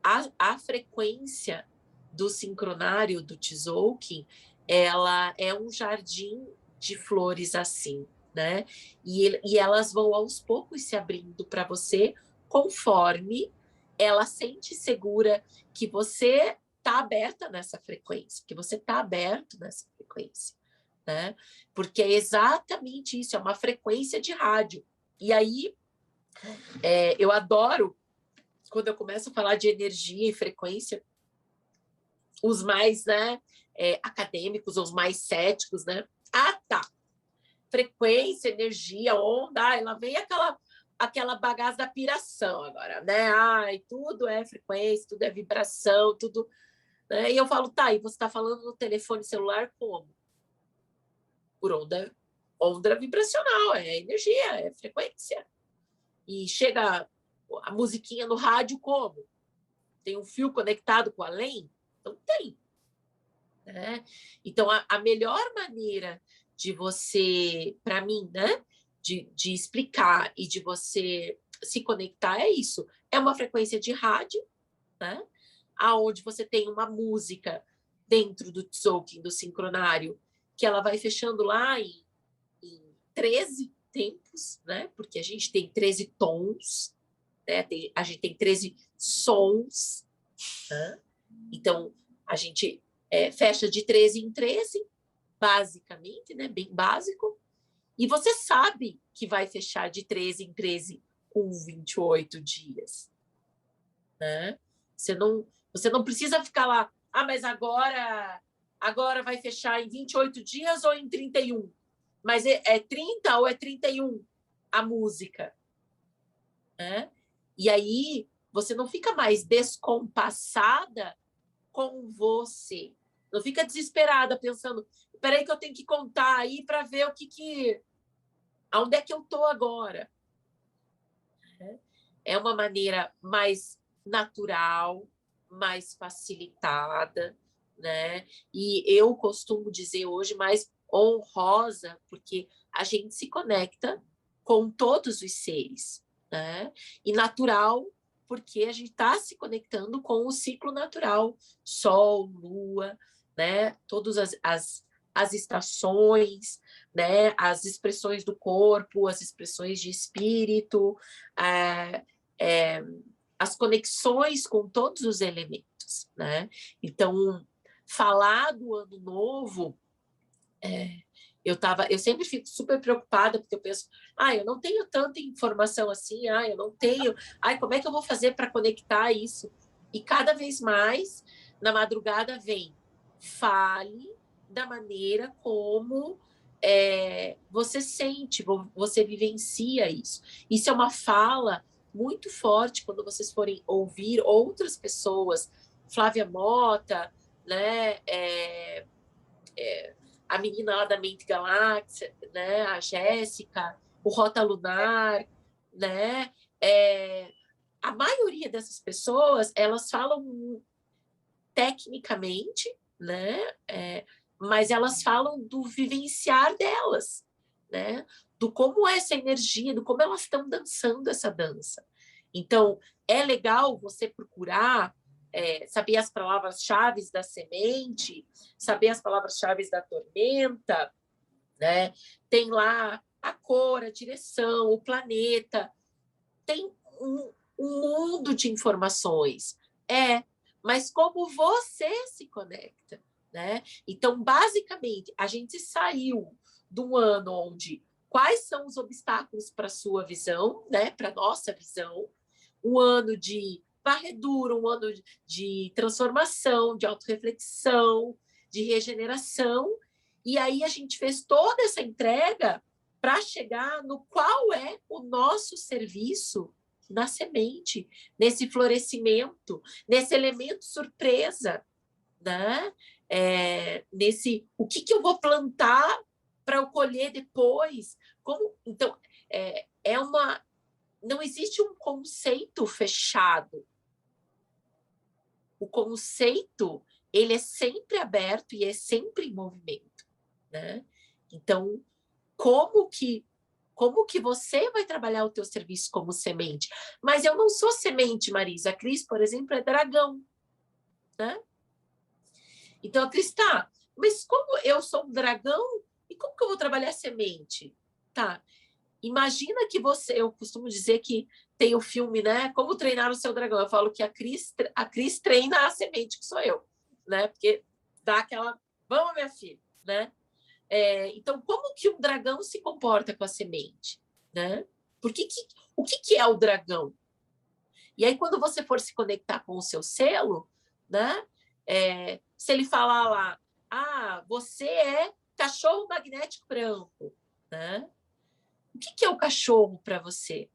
A frequência do sincronário do Tzolk'in, ela é um jardim de flores assim, né? E elas vão aos poucos se abrindo para você conforme ela sente segura que você está aberta nessa frequência, que você está aberto nessa frequência, né? Porque é exatamente isso, é uma frequência de rádio. E aí, eu adoro quando eu começo a falar de energia e frequência, os mais, né, acadêmicos, os mais céticos, né? Ah, tá. Frequência, energia, onda, lá vem aquela bagaça da piração agora, né? Ai, tudo é frequência, tudo é vibração, tudo... Né? E eu falo, tá, e você está falando no telefone celular como? Por onda vibracional, é energia, é frequência. E chega a musiquinha no rádio como? Tem um fio conectado com além? Não tem. Né? Então, a melhor maneira de você, para mim, né, de explicar e de você se conectar é isso. É uma frequência de rádio, né, aonde você tem uma música dentro do Tzolk'in, do sincronário, que ela vai fechando lá em 13 tempos, né, porque a gente tem 13 tons, né, a gente tem 13 sons, né? Então, a gente fecha de 13 em 13, basicamente, né? Bem básico. E você sabe que vai fechar de 13 em 13 com 28 dias. Né? Você não precisa ficar lá, mas agora vai fechar em 28 dias ou em 31? Mas é 30 ou é 31 a música? Né? E aí você não fica mais descompassada com você. Não fica desesperada pensando, peraí que eu tenho que contar aí para ver aonde é que eu estou agora. É uma maneira mais natural, mais facilitada, né? E eu costumo dizer hoje mais honrosa, porque a gente se conecta com todos os seres, né? E natural, porque a gente está se conectando com o ciclo natural, Sol, Lua, né? Todas as estações, né? As expressões do corpo, as expressões de espírito, as conexões com todos os elementos, né? Então, falar do ano novo, eu sempre fico super preocupada, porque eu penso, eu não tenho tanta informação assim, eu não tenho, como é que eu vou fazer para conectar isso? E cada vez mais, na madrugada vem, fale da maneira como você sente, você vivencia isso. Isso é uma fala muito forte quando vocês forem ouvir outras pessoas, Flávia Mota, né, a menina lá da Mente Galáxia, né, a Jéssica, o Rota Lunar, né, a maioria dessas pessoas, elas falam tecnicamente, né, mas elas falam do vivenciar delas, né, do como é essa energia, do como elas estão dançando essa dança. Então, é legal você procurar saber as palavras-chave da semente, saber as palavras-chave da tormenta, né? Tem lá a cor, a direção, o planeta, tem um mundo de informações. Mas como você se conecta, né? Então, basicamente, a gente saiu de um ano onde quais são os obstáculos para a sua visão, né? Para a nossa visão, um ano de varredura, um ano de transformação, de autorreflexão, de regeneração, e aí a gente fez toda essa entrega para chegar no qual é o nosso serviço na semente, nesse florescimento, nesse elemento surpresa, né? O que eu vou plantar para eu colher depois? Então, não existe um conceito fechado. O conceito, ele é sempre aberto e é sempre em movimento, né? Então, como que você vai trabalhar o teu serviço como semente? Mas eu não sou semente, Marisa. A Cris, por exemplo, é dragão, né? Então, a Cris, tá, mas como eu sou um dragão, e como que eu vou trabalhar semente? Tá, imagina que eu costumo dizer que tem o filme, né? Como treinar o seu dragão. Eu falo que a Cris treina a semente, que sou eu, né? Porque dá aquela, vamos, minha filha, né? Então, como que um dragão se comporta com a semente, né? O que é o dragão? E aí, quando você for se conectar com o seu selo, né? Se ele falar lá, você é cachorro magnético branco, né? O que é o cachorro para você?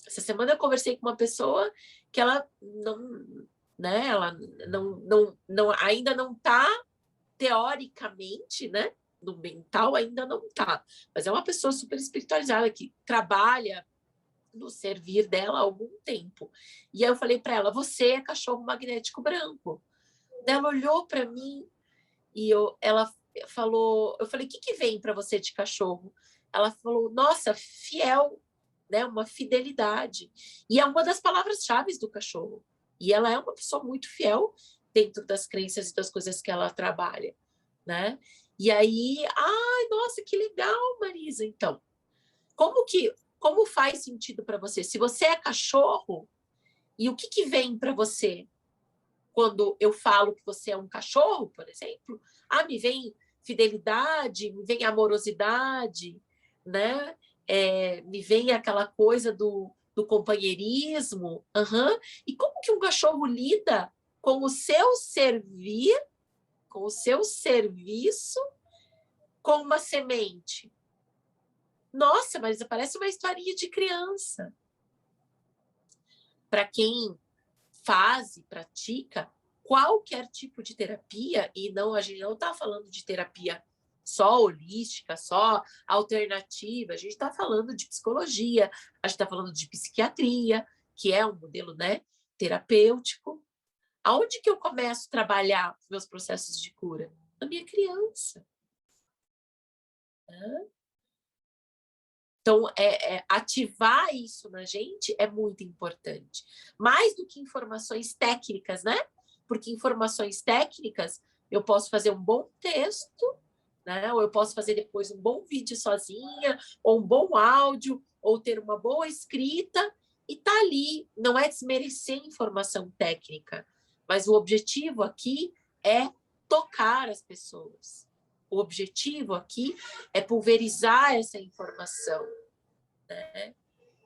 Essa semana eu conversei com uma pessoa que ela não, né? Ela ainda não está teoricamente, né? No mental ainda não está, mas é uma pessoa super espiritualizada que trabalha no servir dela há algum tempo. E aí eu falei para ela: você é cachorro magnético branco. Ela olhou para mim e ela falou, eu falei: o que vem para você de cachorro? Ela falou: nossa, fiel, né? Uma fidelidade. E é uma das palavras-chave do cachorro. E ela é uma pessoa muito fiel dentro das crenças e das coisas que ela trabalha, né? E aí, nossa, que legal, Marisa. Então, como faz sentido para você? Se você é cachorro, e o que vem para você quando eu falo que você é um cachorro, por exemplo? Me vem fidelidade, me vem amorosidade, né? Me vem aquela coisa do companheirismo. E como que um cachorro lida com o seu servir, com o seu serviço, com uma semente? Nossa, mas parece uma historinha de criança. Para quem faz e pratica qualquer tipo de terapia, e não, a gente não está falando de terapia só holística, só alternativa, a gente está falando de psicologia, a gente está falando de psiquiatria, que é um modelo, né, terapêutico. Aonde que eu começo a trabalhar os meus processos de cura? Na minha criança. Então, ativar isso na gente é muito importante. Mais do que informações técnicas, né? Porque informações técnicas, eu posso fazer um bom texto, né? Ou eu posso fazer depois um bom vídeo sozinha, ou um bom áudio, ou ter uma boa escrita, e tá ali. Não é desmerecer informação técnica, mas o objetivo aqui é tocar as pessoas. O objetivo aqui é pulverizar essa informação, né?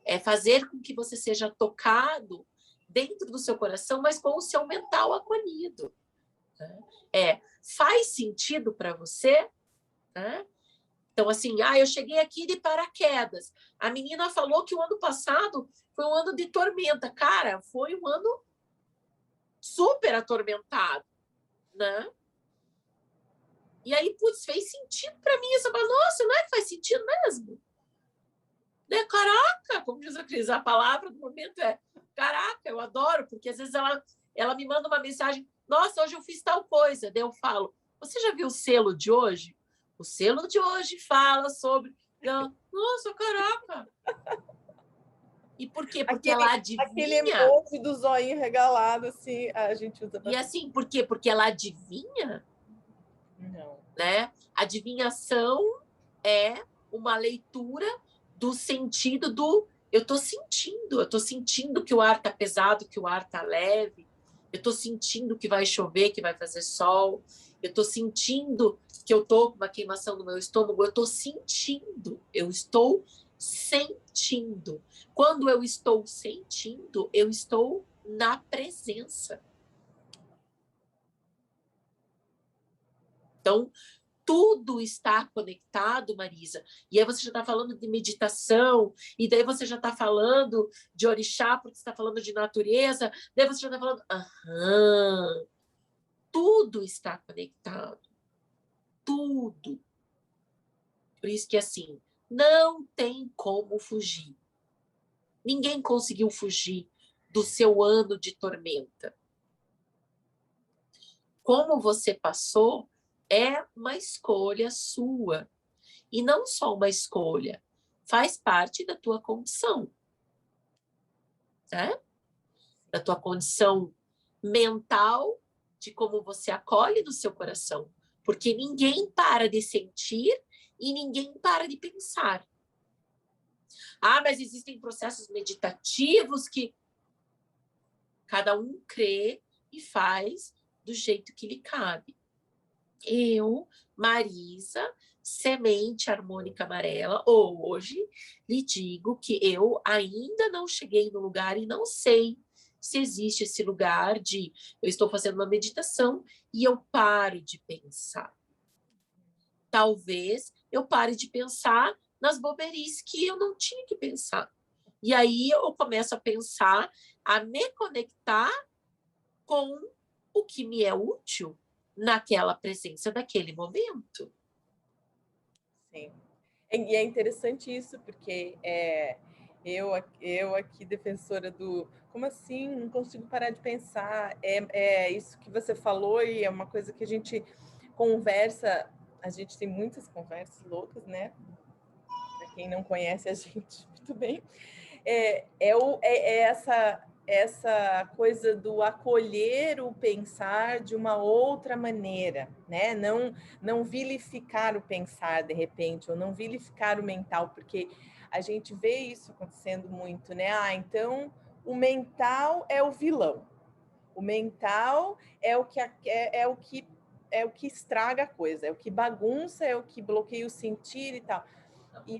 É fazer com que você seja tocado dentro do seu coração, mas com o seu mental acolhido, né? Faz sentido para você, né? Então, assim, eu cheguei aqui de paraquedas. A menina falou que o ano passado foi um ano de tormenta. Cara, foi um ano super atormentado, né? E aí, putz, fez sentido para mim. Essa, nossa, não é que faz sentido mesmo? Né? Caraca, como diz a Cris, a palavra do momento é caraca, eu adoro, porque às vezes ela me manda uma mensagem: nossa, hoje eu fiz tal coisa. Daí eu falo: você já viu o selo de hoje? O selo de hoje fala sobre... Nossa, caraca! E por quê? Porque ela adivinha. Aquele emoji do zoinho regalado, assim, a gente usa bastante. E assim, por quê? Porque ela adivinha. Não. Né? Adivinhação é uma leitura do sentido do eu estou sentindo que o ar está pesado, que o ar está leve, eu estou sentindo que vai chover, que vai fazer sol, eu estou sentindo que eu estou com uma queimação no meu estômago, eu estou sentindo. Quando eu estou sentindo, eu estou na presença. Então, tudo está conectado, Marisa. E aí você já está falando de meditação, e daí você já está falando de orixá, porque você está falando de natureza, daí você já está falando... tudo está conectado. Tudo. Por isso que, assim, não tem como fugir. Ninguém conseguiu fugir do seu ano de tormenta. Como você passou é uma escolha sua. E não só uma escolha, faz parte da tua condição. Né? Da tua condição mental, de como você acolhe no seu coração. Porque ninguém para de sentir e ninguém para de pensar. Ah, mas existem processos meditativos que cada um crê e faz do jeito que lhe cabe. Eu, Marisa, semente harmônica amarela, hoje lhe digo que eu ainda não cheguei no lugar e não sei se existe esse lugar de eu estou fazendo uma meditação e eu paro de pensar. Talvez eu pare de pensar nas boberias que eu não tinha que pensar. E aí eu começo a pensar, a me conectar com o que me é útil naquela presença daquele momento. Sim. E é interessante isso, porque eu aqui, defensora do... Como assim? Não consigo parar de pensar. É isso que você falou e é uma coisa que a gente conversa, a gente tem muitas conversas loucas, né? Para quem não conhece a gente muito bem. Essa coisa do acolher o pensar de uma outra maneira, né? Não vilificar o pensar de repente, ou não vilificar o mental, porque a gente vê isso acontecendo muito, né? Então o mental é o vilão, o mental é o que estraga a coisa, é o que bagunça, é o que bloqueia o sentir e tal. E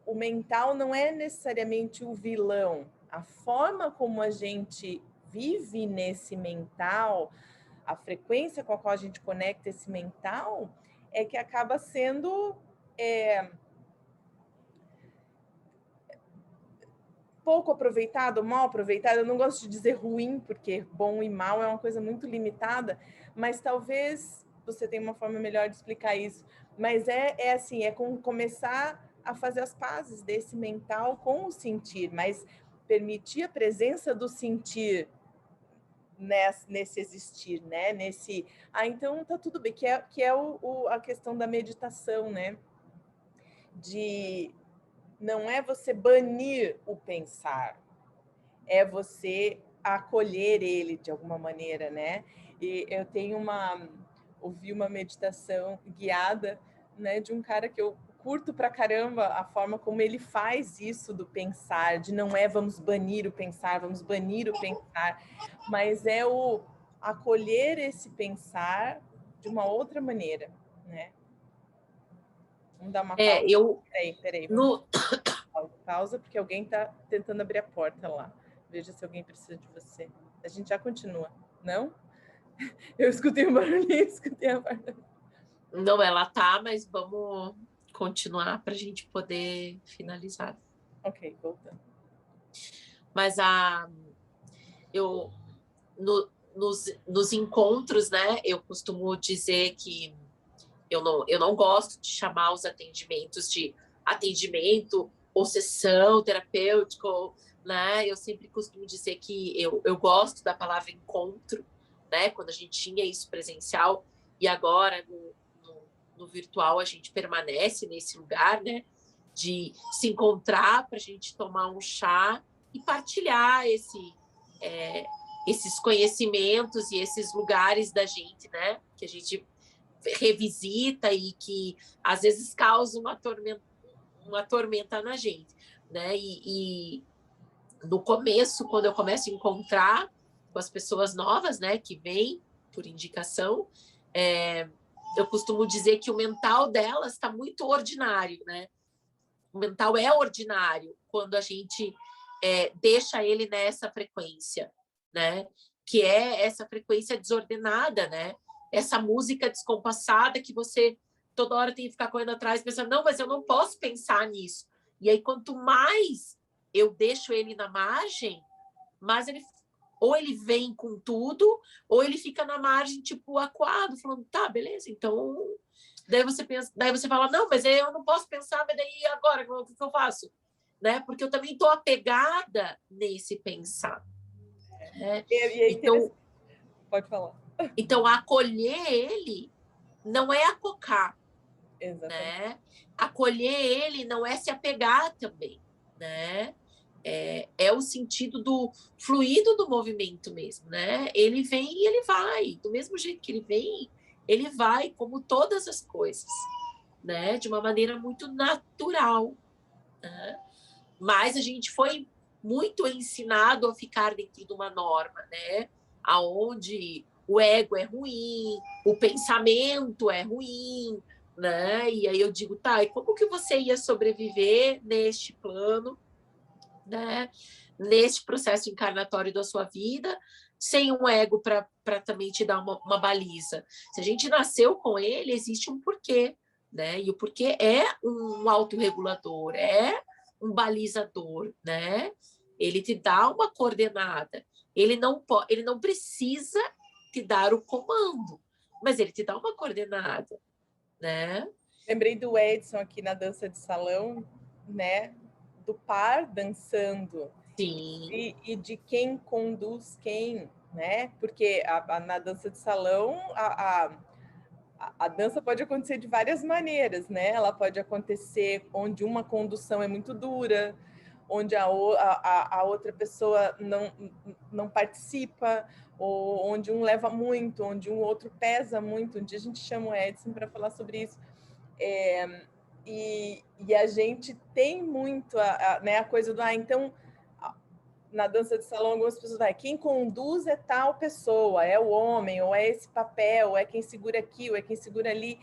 o mental não é necessariamente o vilão. A forma como a gente vive nesse mental, a frequência com a qual a gente conecta esse mental, é que acaba sendo pouco aproveitado, mal aproveitado. Eu não gosto de dizer ruim, porque bom e mal é uma coisa muito limitada, mas talvez você tenha uma forma melhor de explicar isso. Mas assim, começar a fazer as pazes desse mental com o sentir, mas permitir a presença do sentir nesse existir, né? Então tá tudo bem, que é a questão da meditação, né? Não é você banir o pensar, é você acolher ele de alguma maneira, né? E eu ouvi uma meditação guiada, né, de um cara que eu curto pra caramba a forma como ele faz isso do pensar, de não vamos banir o pensar, vamos banir o pensar, mas é o acolher esse pensar de uma outra maneira, né? Vamos dar uma pausa. Peraí, vamos pausa, porque alguém está tentando abrir a porta lá. Veja se alguém precisa de você. A gente já continua, não? Eu escutei um barulhinho, escutei a porta. Não, ela tá, mas vamos continuar para a gente poder finalizar. Ok, voltando. Mas nos encontros, né, eu costumo dizer que eu não gosto de chamar os atendimentos de atendimento ou sessão terapêutica, né? Eu sempre costumo dizer que eu gosto da palavra encontro, né? Quando a gente tinha isso presencial e agora no virtual a gente permanece nesse lugar, né? De se encontrar para a gente tomar um chá e partilhar esses conhecimentos e esses lugares da gente, né? Que a gente revisita e que às vezes causa uma tormenta na gente, né? E no começo, quando eu começo a encontrar com as pessoas novas, né, que vêm por indicação, eu costumo dizer que o mental delas está muito ordinário, né? O mental é ordinário quando a gente deixa ele nessa frequência, né? Que é essa frequência desordenada, né? Essa música descompassada que você toda hora tem que ficar correndo atrás, pensando, não, mas eu não posso pensar nisso. E aí, quanto mais eu deixo ele na margem, mais ele ou ele vem com tudo, ou ele fica na margem, tipo, acuado, falando, tá, beleza, então... Daí você pensa, daí você fala, não, mas eu não posso pensar, mas daí agora, o que eu faço? Né? Porque eu também estou apegada nesse pensar. Né? E é então, pode falar. Então, acolher ele não é acocar, Exatamente. né? Acolher ele não é se apegar também, né? É o sentido do fluido do movimento mesmo, né? Ele vem e ele vai, do mesmo jeito que ele vai, como todas as coisas, né? De uma maneira muito natural, né? Mas a gente foi muito ensinado a ficar dentro de uma norma, né? Aonde o ego é ruim, o pensamento é ruim, né? E aí eu digo, tá, e como que você ia sobreviver neste plano, né? Neste processo encarnatório da sua vida, sem um ego para também te dar uma baliza? Se a gente nasceu com ele, existe um porquê, né? E o porquê é um autorregulador, é um balizador, né? Ele te dá uma coordenada. Ele não precisa te dar o comando, mas ele te dá uma coordenada, né? Lembrei do Edson aqui na dança de salão, né? Do par dançando. Sim. E de quem conduz quem, né? Porque na dança de salão, a dança pode acontecer de várias maneiras, né? Ela pode acontecer onde uma condução é muito dura, onde a outra pessoa não participa, ou onde um leva muito, onde um outro pesa muito. Um dia a gente chama o Edson para falar sobre isso. E a gente tem muito né, a coisa do, então, na dança de salão, algumas pessoas vai, quem conduz é tal pessoa, é o homem, ou é esse papel, ou é quem segura aqui, ou é quem segura ali.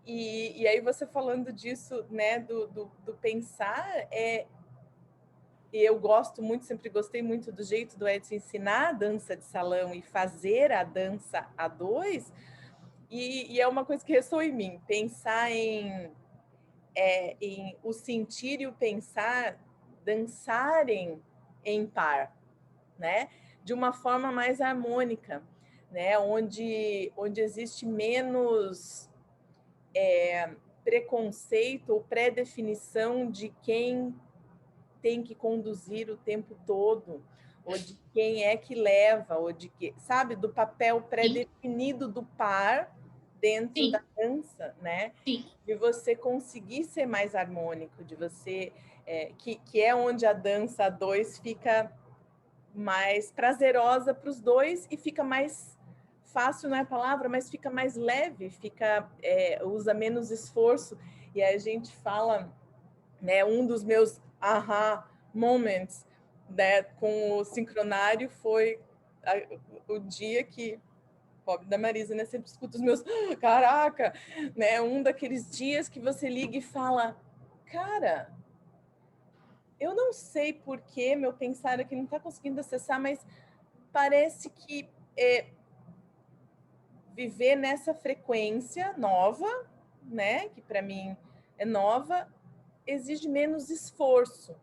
E aí você falando disso, né, do pensar, e eu gosto muito, sempre gostei muito do jeito do Edson ensinar a dança de salão e fazer a dança a dois, e é uma coisa que ressoa em mim, pensar em o sentir e o pensar dançarem em par, né? De uma forma mais harmônica, né? Onde existe menos preconceito ou pré-definição de quem tem que conduzir o tempo todo, ou de quem é que leva, ou de que, sabe, do papel pré-definido do par dentro Sim. da dança, né? Sim. De você conseguir ser mais harmônico, de você que é onde a dança a dois fica mais prazerosa para os dois e fica mais fácil, não é a palavra, mas fica mais leve, usa menos esforço. E aí a gente fala, né, um dos meus aha moments, né, com o sincronário foi o dia que, pobre da Marisa, né, sempre escuta os meus, caraca, né, um daqueles dias que você liga e fala, cara, eu não sei por que meu pensar aqui não está conseguindo acessar, mas parece que viver nessa frequência nova, né, que para mim é nova, exige menos esforço.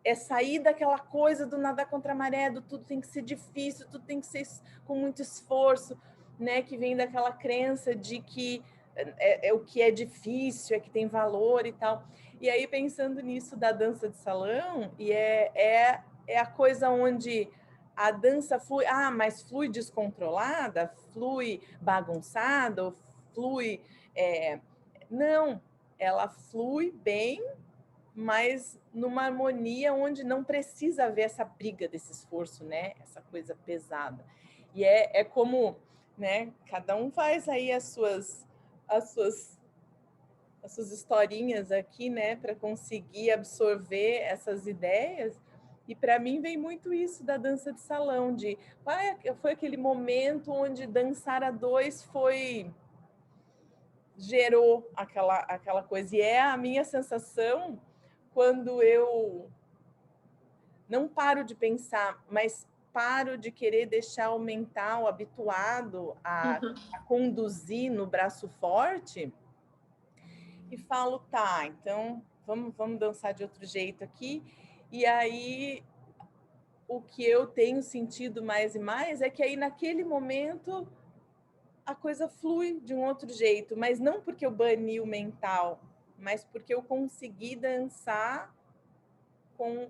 É sair daquela coisa do nadar contra a maré, do tudo tem que ser difícil, tudo tem que ser com muito esforço, né, que vem daquela crença de que o que é difícil, é que tem valor e tal. E aí, pensando nisso da dança de salão, e é a coisa onde a dança flui, mas flui descontrolada, flui bagunçada, ou flui... não, ela flui bem, mas numa harmonia onde não precisa haver essa briga desse esforço, né? Essa coisa pesada. E é como, né? Cada um faz aí as suas historinhas aqui, né? Para conseguir absorver essas ideias. E para mim vem muito isso da dança de salão, foi aquele momento onde dançar a dois gerou aquela coisa. E é a minha sensação quando eu não paro de pensar, mas paro de querer deixar o mental habituado a conduzir no braço forte e falo, tá, então vamos dançar de outro jeito aqui. E aí o que eu tenho sentido mais e mais é que aí naquele momento a coisa flui de um outro jeito, mas não porque eu bani o mental, mas porque eu consegui dançar com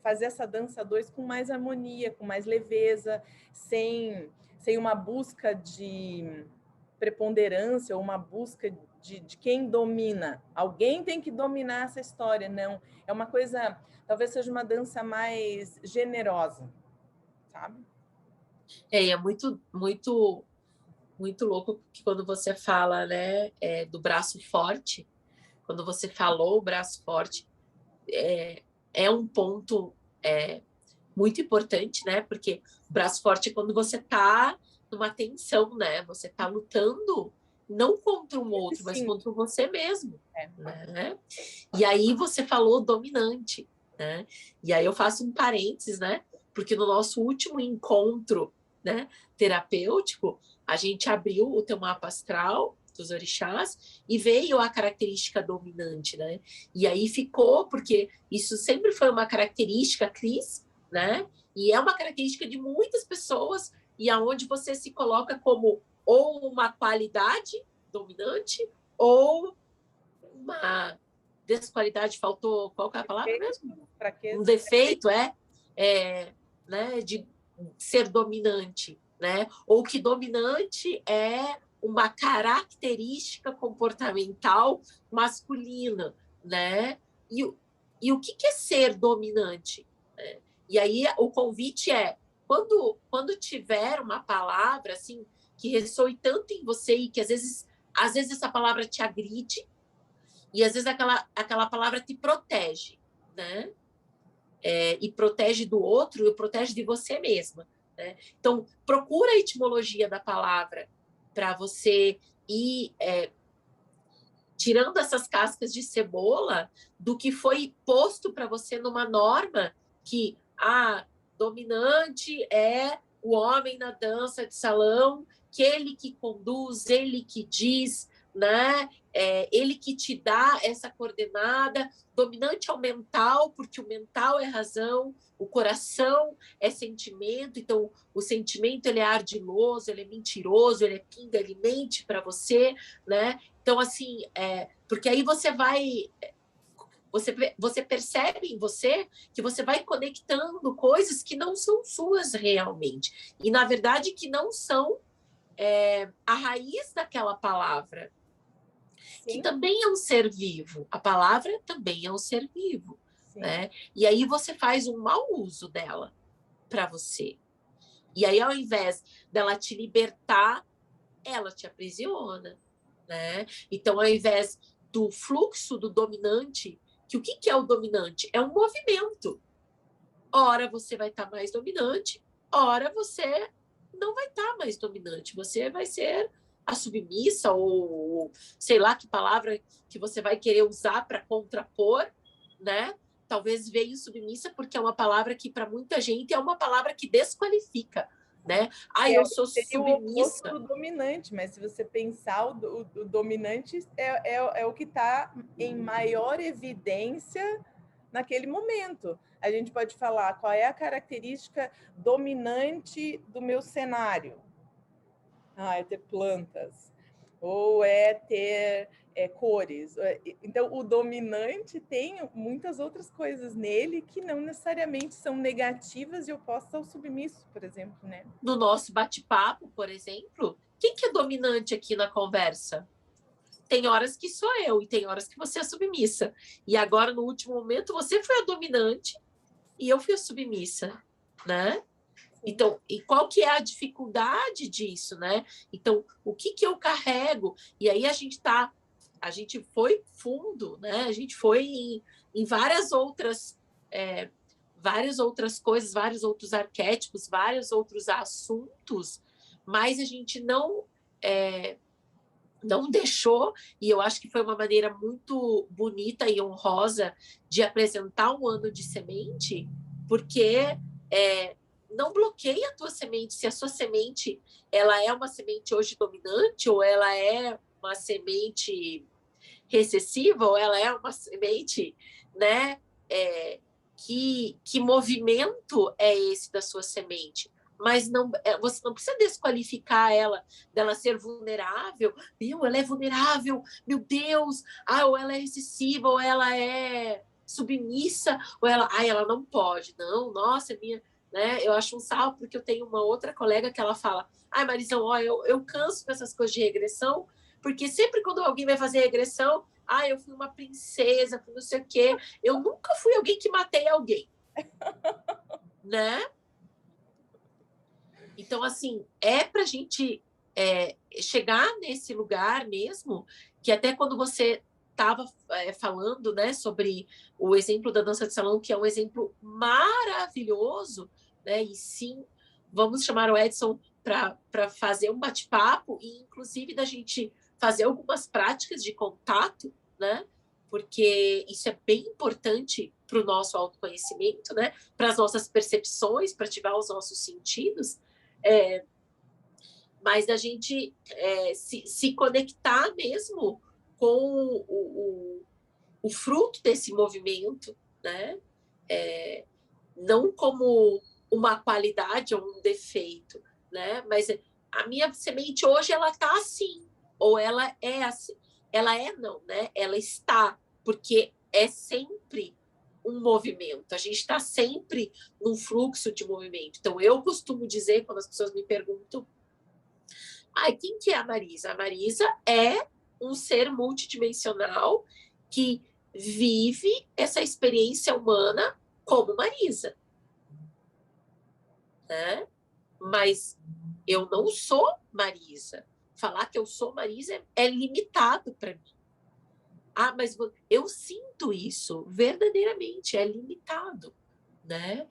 fazer essa dança a dois com mais harmonia, com mais leveza, sem uma busca de preponderância ou uma busca de quem domina. Alguém tem que dominar essa história, não. É uma coisa, talvez seja uma dança mais generosa, sabe? É muito, muito, muito louco que quando você fala, né, do braço forte, quando você falou o braço forte, é um ponto muito importante, né? Porque o braço forte é quando você tá numa tensão, né? Você tá lutando não contra um outro, mas Sim. contra você mesmo, né? E aí você falou dominante, né? E aí eu faço um parênteses, né? Porque no nosso último encontro, né, terapêutico, a gente abriu o teu mapa astral dos orixás e veio a característica dominante, né? E aí ficou, porque isso sempre foi uma característica, Cris, né? E é uma característica de muitas pessoas, e aonde você se coloca como ou uma qualidade dominante ou uma desqualidade, faltou, qual que é a palavra mesmo? Fraqueza. Um defeito, né, de ser dominante, né? Ou que dominante é uma característica comportamental masculina, né? E o que é ser dominante? Né? E aí o convite é, quando tiver uma palavra assim que ressoe tanto em você e que às vezes essa palavra te agride e às vezes aquela palavra te protege, né? E protege do outro e protege de você mesma, né? Então, procura a etimologia da palavra para você ir tirando essas cascas de cebola do que foi posto para você numa norma que dominante é o homem na dança de salão, que ele que conduz, ele que diz, né? Ele que te dá essa coordenada. Dominante é o mental, porque o mental é razão, o coração é sentimento, então o sentimento ele é ardiloso, ele é mentiroso, ele é pinga, ele mente para você, né? Então, assim, porque aí você vai. Você percebe em você que você vai conectando coisas que não são suas realmente. E, na verdade, que não são a raiz daquela palavra, que também é um ser vivo. A palavra também é um ser vivo. Né? E aí você faz um mau uso dela para você. E aí, ao invés dela te libertar, ela te aprisiona. Né? Então, ao invés do fluxo do dominante, que o que é o dominante? É um movimento. Ora você vai estar mais dominante, ora você não vai estar mais dominante. Você vai ser a submissa, ou sei lá que palavra que você vai querer usar para contrapor, né? Talvez veio submissa porque é uma palavra que para muita gente é uma palavra que desqualifica, né? Eu sou submissa. O oposto do dominante, mas se você pensar, o dominante é o que está em maior evidência naquele momento. A gente pode falar qual é a característica dominante do meu cenário. É ter plantas, ou é ter cores. Então, o dominante tem muitas outras coisas nele que não necessariamente são negativas e opostas ao submisso, por exemplo, né? No nosso bate-papo, por exemplo, quem que é dominante aqui na conversa? Tem horas que sou eu e tem horas que você é submissa. E agora, no último momento, você foi a dominante e eu fui a submissa, né? Então, e qual que é a dificuldade disso, né? Então, o que eu carrego? E aí a gente foi fundo, né? A gente foi em várias outras coisas, vários outros arquétipos, vários outros assuntos, mas a gente não deixou, e eu acho que foi uma maneira muito bonita e honrosa de apresentar um ano de semente, porque não bloqueia a tua semente. Se a sua semente ela é uma semente hoje dominante, ou ela é uma semente recessiva, ou ela é uma semente, né, que movimento é esse da sua semente. Mas não, você não precisa desqualificar ela dela ser vulnerável. Meu, ela é vulnerável, meu Deus, ou ela é excessiva, ou ela é submissa, ou ela não pode. Não, nossa, minha, né? Eu acho um sarro porque eu tenho uma outra colega que ela fala, Marisão, eu canso dessas coisas de regressão, porque sempre quando alguém vai fazer regressão, eu fui uma princesa, fui não sei o quê. Eu nunca fui alguém que matei alguém. Né? Então, assim, para a gente chegar nesse lugar mesmo, que até quando você estava falando, né, sobre o exemplo da dança de salão, que é um exemplo maravilhoso, né? E sim, vamos chamar o Edson para fazer um bate-papo e, inclusive, da gente fazer algumas práticas de contato, né? Porque isso é bem importante para o nosso autoconhecimento, né? Para as nossas percepções, para ativar os nossos sentidos. Mas da gente se conectar mesmo com o fruto desse movimento, né? Não como uma qualidade ou um defeito, né? Mas a minha semente hoje ela está assim, ou ela é assim, ela não, né? Ela está, porque é sempre um movimento, a gente está sempre num fluxo de movimento. Então, eu costumo dizer, quando as pessoas me perguntam, quem que é a Marisa? A Marisa é um ser multidimensional que vive essa experiência humana como Marisa. Né? Mas eu não sou Marisa. Falar que eu sou Marisa é limitado para mim. Mas eu sinto isso verdadeiramente, é limitado, né?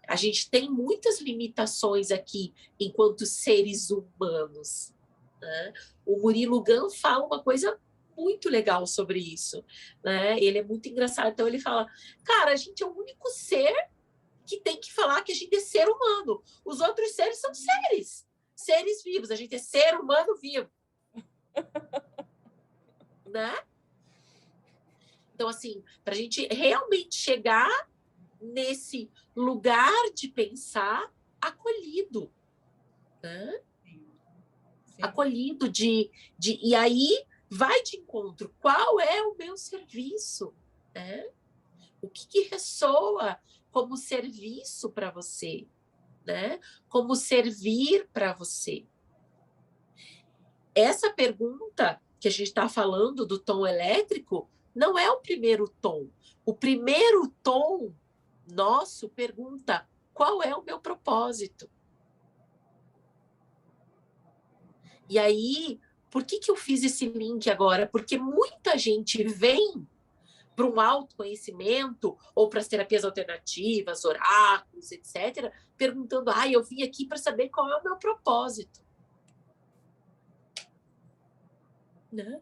A gente tem muitas limitações aqui enquanto seres humanos, né? O Murilo Gun fala uma coisa muito legal sobre isso, né? Ele é muito engraçado, então ele fala, cara, a gente é o único ser que tem que falar que a gente é ser humano. Os outros seres são seres vivos, a gente é ser humano vivo. Né? Então, assim, para a gente realmente chegar nesse lugar de pensar acolhido, né? Sim. Acolhido e aí vai de encontro. Qual é o meu serviço? Né? O que ressoa como serviço para você? Né? Como servir para você? Essa pergunta que a gente está falando do tom elétrico não é o primeiro tom. O primeiro tom nosso pergunta: qual é o meu propósito? E aí, por que eu fiz esse link agora? Porque muita gente vem para um autoconhecimento ou para as terapias alternativas, oráculos, etc., perguntando: eu vim aqui para saber qual é o meu propósito. Né?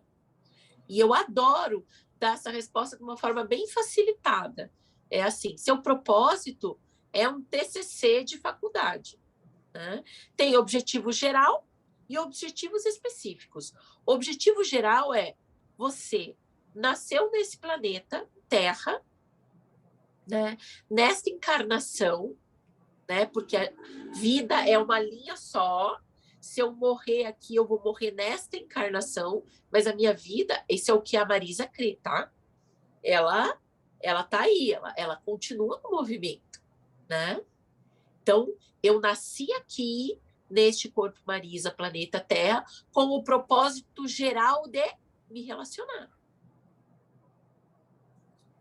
E eu adoro dar essa resposta de uma forma bem facilitada. É assim, seu propósito é um TCC de faculdade. Né? Tem objetivo geral e objetivos específicos. O objetivo geral é você nasceu nesse planeta Terra, né? Nesta encarnação, né? Porque a vida é uma linha só. Se eu morrer aqui, eu vou morrer nesta encarnação, mas a minha vida, esse é o que a Marisa crê, tá? Ela tá aí, ela continua no movimento, né? Então, eu nasci aqui, neste corpo Marisa, planeta Terra, com o propósito geral de me relacionar.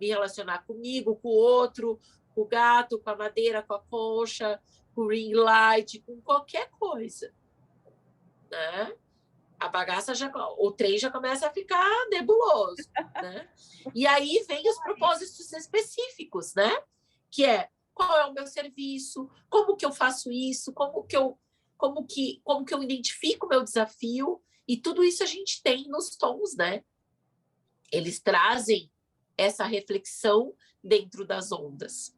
Me relacionar comigo, com o outro, com o gato, com a madeira, com a concha, com o ring light, com qualquer coisa. Né? A bagaça o trem já começa a ficar nebuloso, né? E aí vem os propósitos específicos, né? Que é qual é o meu serviço, como que eu faço isso, como que eu identifico o meu desafio, e tudo isso a gente tem nos tons, né? Eles trazem essa reflexão dentro das ondas,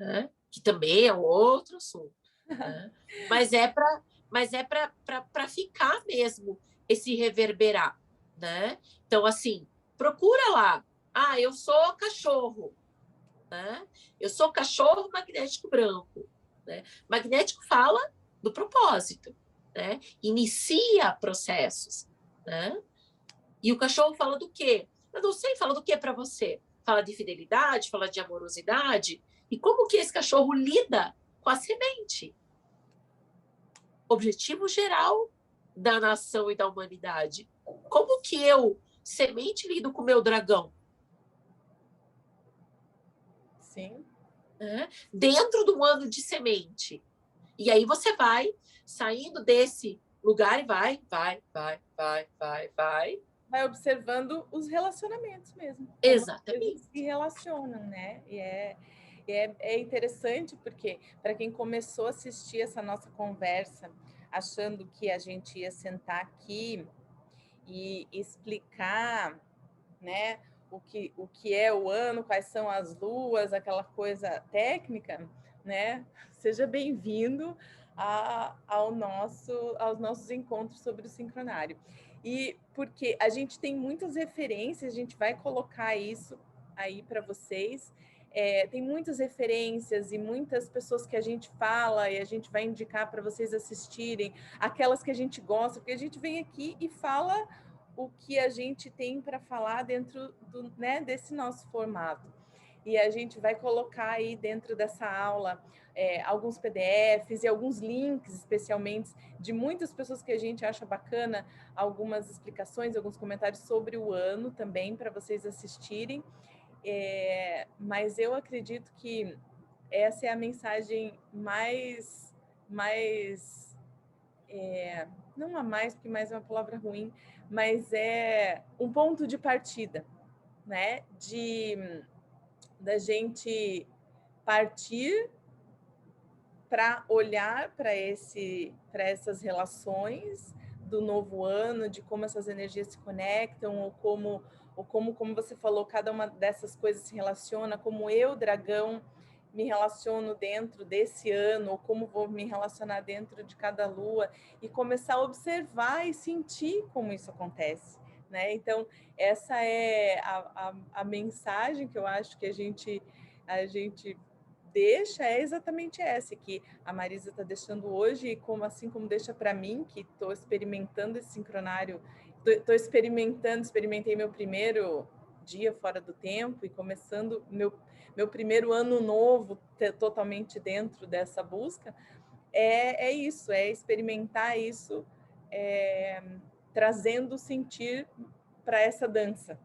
né? Que também é um outro assunto, né? Mas é para ficar mesmo esse reverberar, né? Então, assim, procura lá. Eu sou cachorro. né? Eu sou cachorro magnético branco, né? Magnético fala do propósito, né? Inicia processos, né? E o cachorro fala do quê? Eu não sei, fala do quê para você? Fala de fidelidade, fala de amorosidade. E como que esse cachorro lida com a semente? Objetivo geral da nação e da humanidade. Como que eu, semente, lido com o meu dragão? Sim. Dentro do ano de semente. E aí você vai saindo desse lugar e vai. Vai observando os relacionamentos mesmo. Como Exatamente. se relacionam, né? É interessante porque, para quem começou a assistir essa nossa conversa, achando que a gente ia sentar aqui e explicar, né, o que é o ano, quais são as luas, aquela coisa técnica, né? Seja bem-vindo aos nossos encontros sobre o sincronário. E porque a gente tem muitas referências, a gente vai colocar isso aí para vocês. Tem muitas referências e muitas pessoas que a gente fala e a gente vai indicar para vocês assistirem, aquelas que a gente gosta, porque a gente vem aqui e fala o que a gente tem para falar dentro né, desse nosso formato. E a gente vai colocar aí dentro dessa aula alguns PDFs e alguns links, especialmente, de muitas pessoas que a gente acha bacana, algumas explicações, alguns comentários sobre o ano também, para vocês assistirem. Mas eu acredito que essa é a mensagem não a mais, porque mais é uma palavra ruim, mas é um ponto de partida, né? Da gente partir para olhar para essas relações do novo ano, de como essas energias se conectam, ou como você falou, cada uma dessas coisas se relaciona, como eu, dragão, me relaciono dentro desse ano, ou como vou me relacionar dentro de cada lua, e começar a observar e sentir como isso acontece, né? Então, essa é a mensagem que eu acho que a gente deixa é exatamente essa, que a Marisa está deixando hoje, e assim como deixa para mim, que estou experimentando esse sincronário, experimentei meu primeiro dia fora do tempo e começando meu primeiro ano novo totalmente dentro dessa busca, é isso, é experimentar isso, trazendo o sentir para essa dança,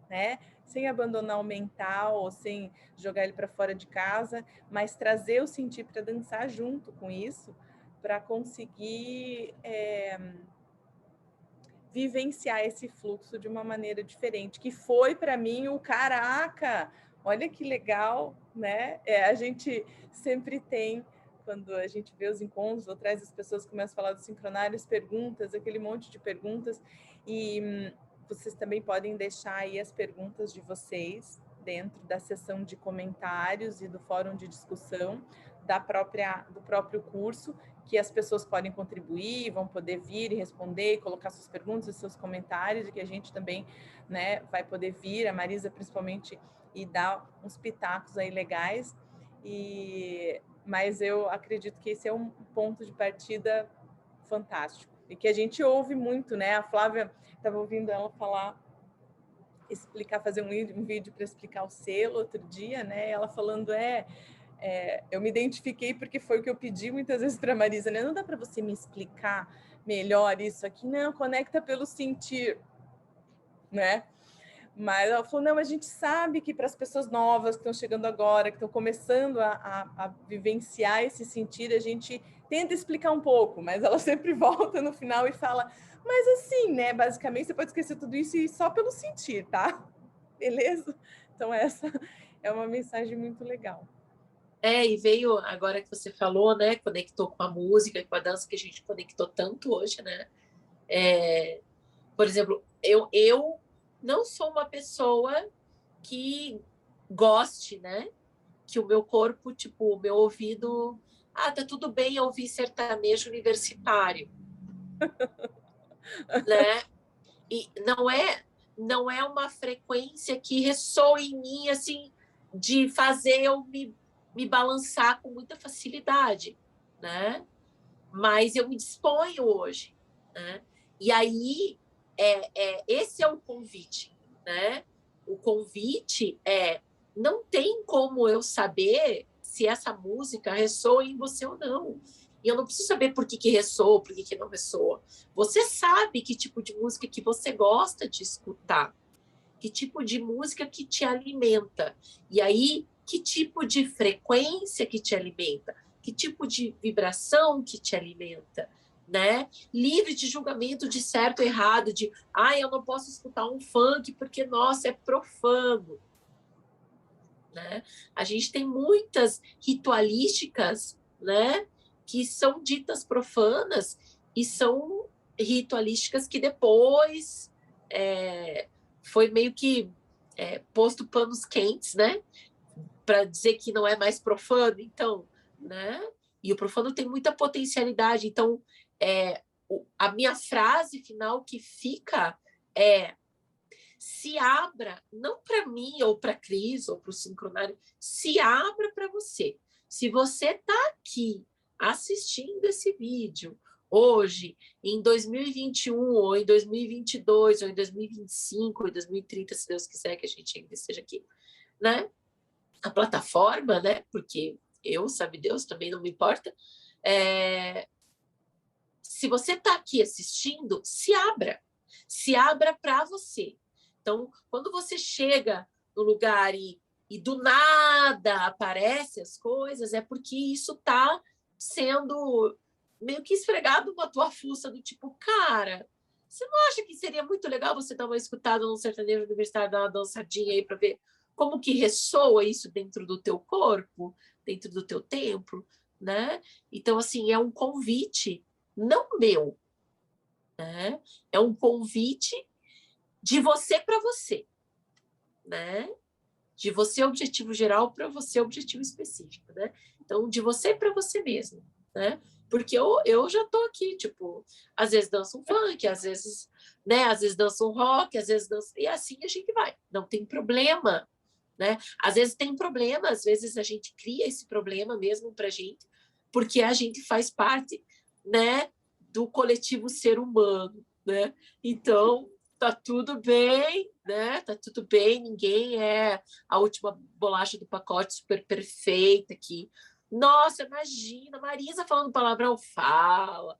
né? Sem abandonar o mental, ou sem jogar ele para fora de casa, mas trazer o sentir para dançar junto com isso, para conseguir vivenciar esse fluxo de uma maneira diferente, que foi para mim o caraca, olha que legal, né? A gente sempre tem, quando a gente vê os encontros, ou traz as pessoas que começam a falar dos sincronários, perguntas, aquele monte de perguntas, e vocês também podem deixar aí as perguntas de vocês dentro da seção de comentários e do fórum de discussão do próprio curso, que as pessoas podem contribuir, vão poder vir e responder, colocar suas perguntas e seus comentários, e que a gente também, né, vai poder vir, a Marisa principalmente, e dar uns pitacos aí legais. Mas eu acredito que esse é um ponto de partida fantástico, e que a gente ouve muito, né? A Flávia, estava ouvindo ela falar, fazer um vídeo para explicar o selo outro dia, né? Ela falando, eu me identifiquei porque foi o que eu pedi muitas vezes para a Marisa, né? Não dá para você me explicar melhor isso aqui? Não, conecta pelo sentir, né? Mas ela falou, não, a gente sabe que para as pessoas novas que estão chegando agora, que estão começando a vivenciar esse sentir, a gente tenta explicar um pouco, mas ela sempre volta no final e fala, mas assim, né, basicamente você pode esquecer tudo isso e só pelo sentir, tá? Beleza? Então essa é uma mensagem muito legal. E veio, agora que você falou, né, conectou com a música e com a dança, que a gente conectou tanto hoje, né? Por exemplo, eu não sou uma pessoa que goste, né? Que o meu corpo, tipo, o meu ouvido... tá tudo bem ouvir sertanejo universitário. Né? E não é uma frequência que ressoa em mim, assim, de fazer eu me balançar com muita facilidade, né? Mas eu me disponho hoje, né? E aí, esse é o convite, né? O convite não tem como eu saber se essa música ressoa em você ou não. E eu não preciso saber por que ressoa, por que não ressoa. Você sabe que tipo de música que você gosta de escutar, que tipo de música que te alimenta. E aí, que tipo de frequência que te alimenta, que tipo de vibração que te alimenta, né? Livre de julgamento de certo ou errado, de, eu não posso escutar um funk porque, nossa, é profano. Né? A gente tem muitas ritualísticas, né, que são ditas profanas e são ritualísticas que depois foi meio que posto panos quentes, né, para dizer que não é mais profano, então, né? E o profano tem muita potencialidade, então a minha frase final que fica é: se abra, não para mim ou para a Cris ou para o Sincronário, se abra para você. Se você está aqui assistindo esse vídeo hoje, em 2021, ou em 2022, ou em 2025, ou em 2030, se Deus quiser que a gente ainda esteja aqui, né? A plataforma, né? Porque eu, sabe Deus, também não me importa. Se você está aqui assistindo, se abra para você. Então, quando você chega no lugar e do nada aparecem as coisas, é porque isso está sendo meio que esfregado na tua fuça, do tipo, cara, você não acha que seria muito legal você dar uma escutada num sertanejo universitário, dar uma dançadinha aí para ver como que ressoa isso dentro do teu corpo, dentro do teu templo, né? Então, assim, é um convite não meu, né? É um convite de você para você, né? De você objetivo geral para você objetivo específico, né? Então, de você para você mesmo, né? Porque eu já tô aqui, tipo, às vezes danço um funk, às vezes, né? Às vezes danço um rock, às vezes danço... E assim a gente vai. Não tem problema, né? Às vezes tem problema, às vezes a gente cria esse problema mesmo pra gente, porque a gente faz parte, né? Do coletivo ser humano, né? Então, tá tudo bem, né? Tá tudo bem, ninguém é a última bolacha do pacote super perfeita aqui. Nossa, imagina, Marisa falando palavrão, fala,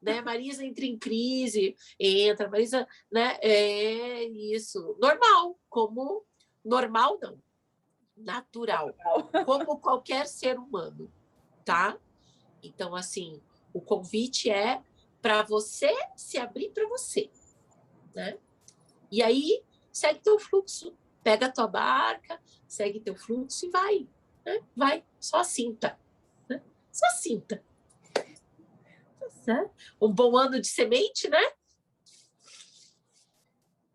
né? Marisa entra em crise, entra, Marisa, né? É isso, normal, como normal não, natural, como qualquer ser humano, tá? Então, assim, o convite é para você se abrir para você, né? E aí, segue teu fluxo, pega a tua barca, segue teu fluxo e vai, né? Vai, só sinta, né? Só sinta. Né? Um bom ano de semente, né?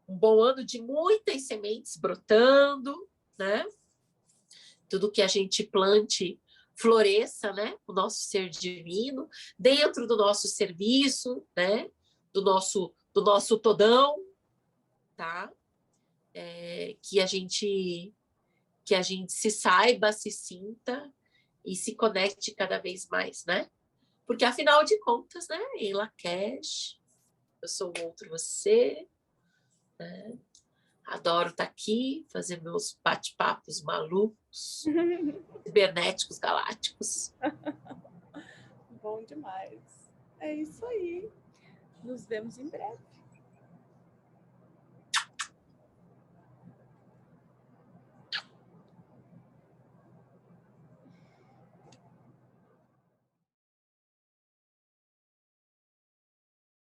Um bom ano de muitas sementes brotando, né? Tudo que a gente plante floresça, né? O nosso ser divino, dentro do nosso serviço, né? Do nosso todão, tá? Que a gente se saiba, se sinta e se conecte cada vez mais, né? Porque, afinal de contas, né? Em Lakesh, eu sou o outro você, né? Adoro estar aqui, fazer meus bate-papos malucos, cibernéticos, galácticos. Bom demais. É isso aí. Nos vemos em breve.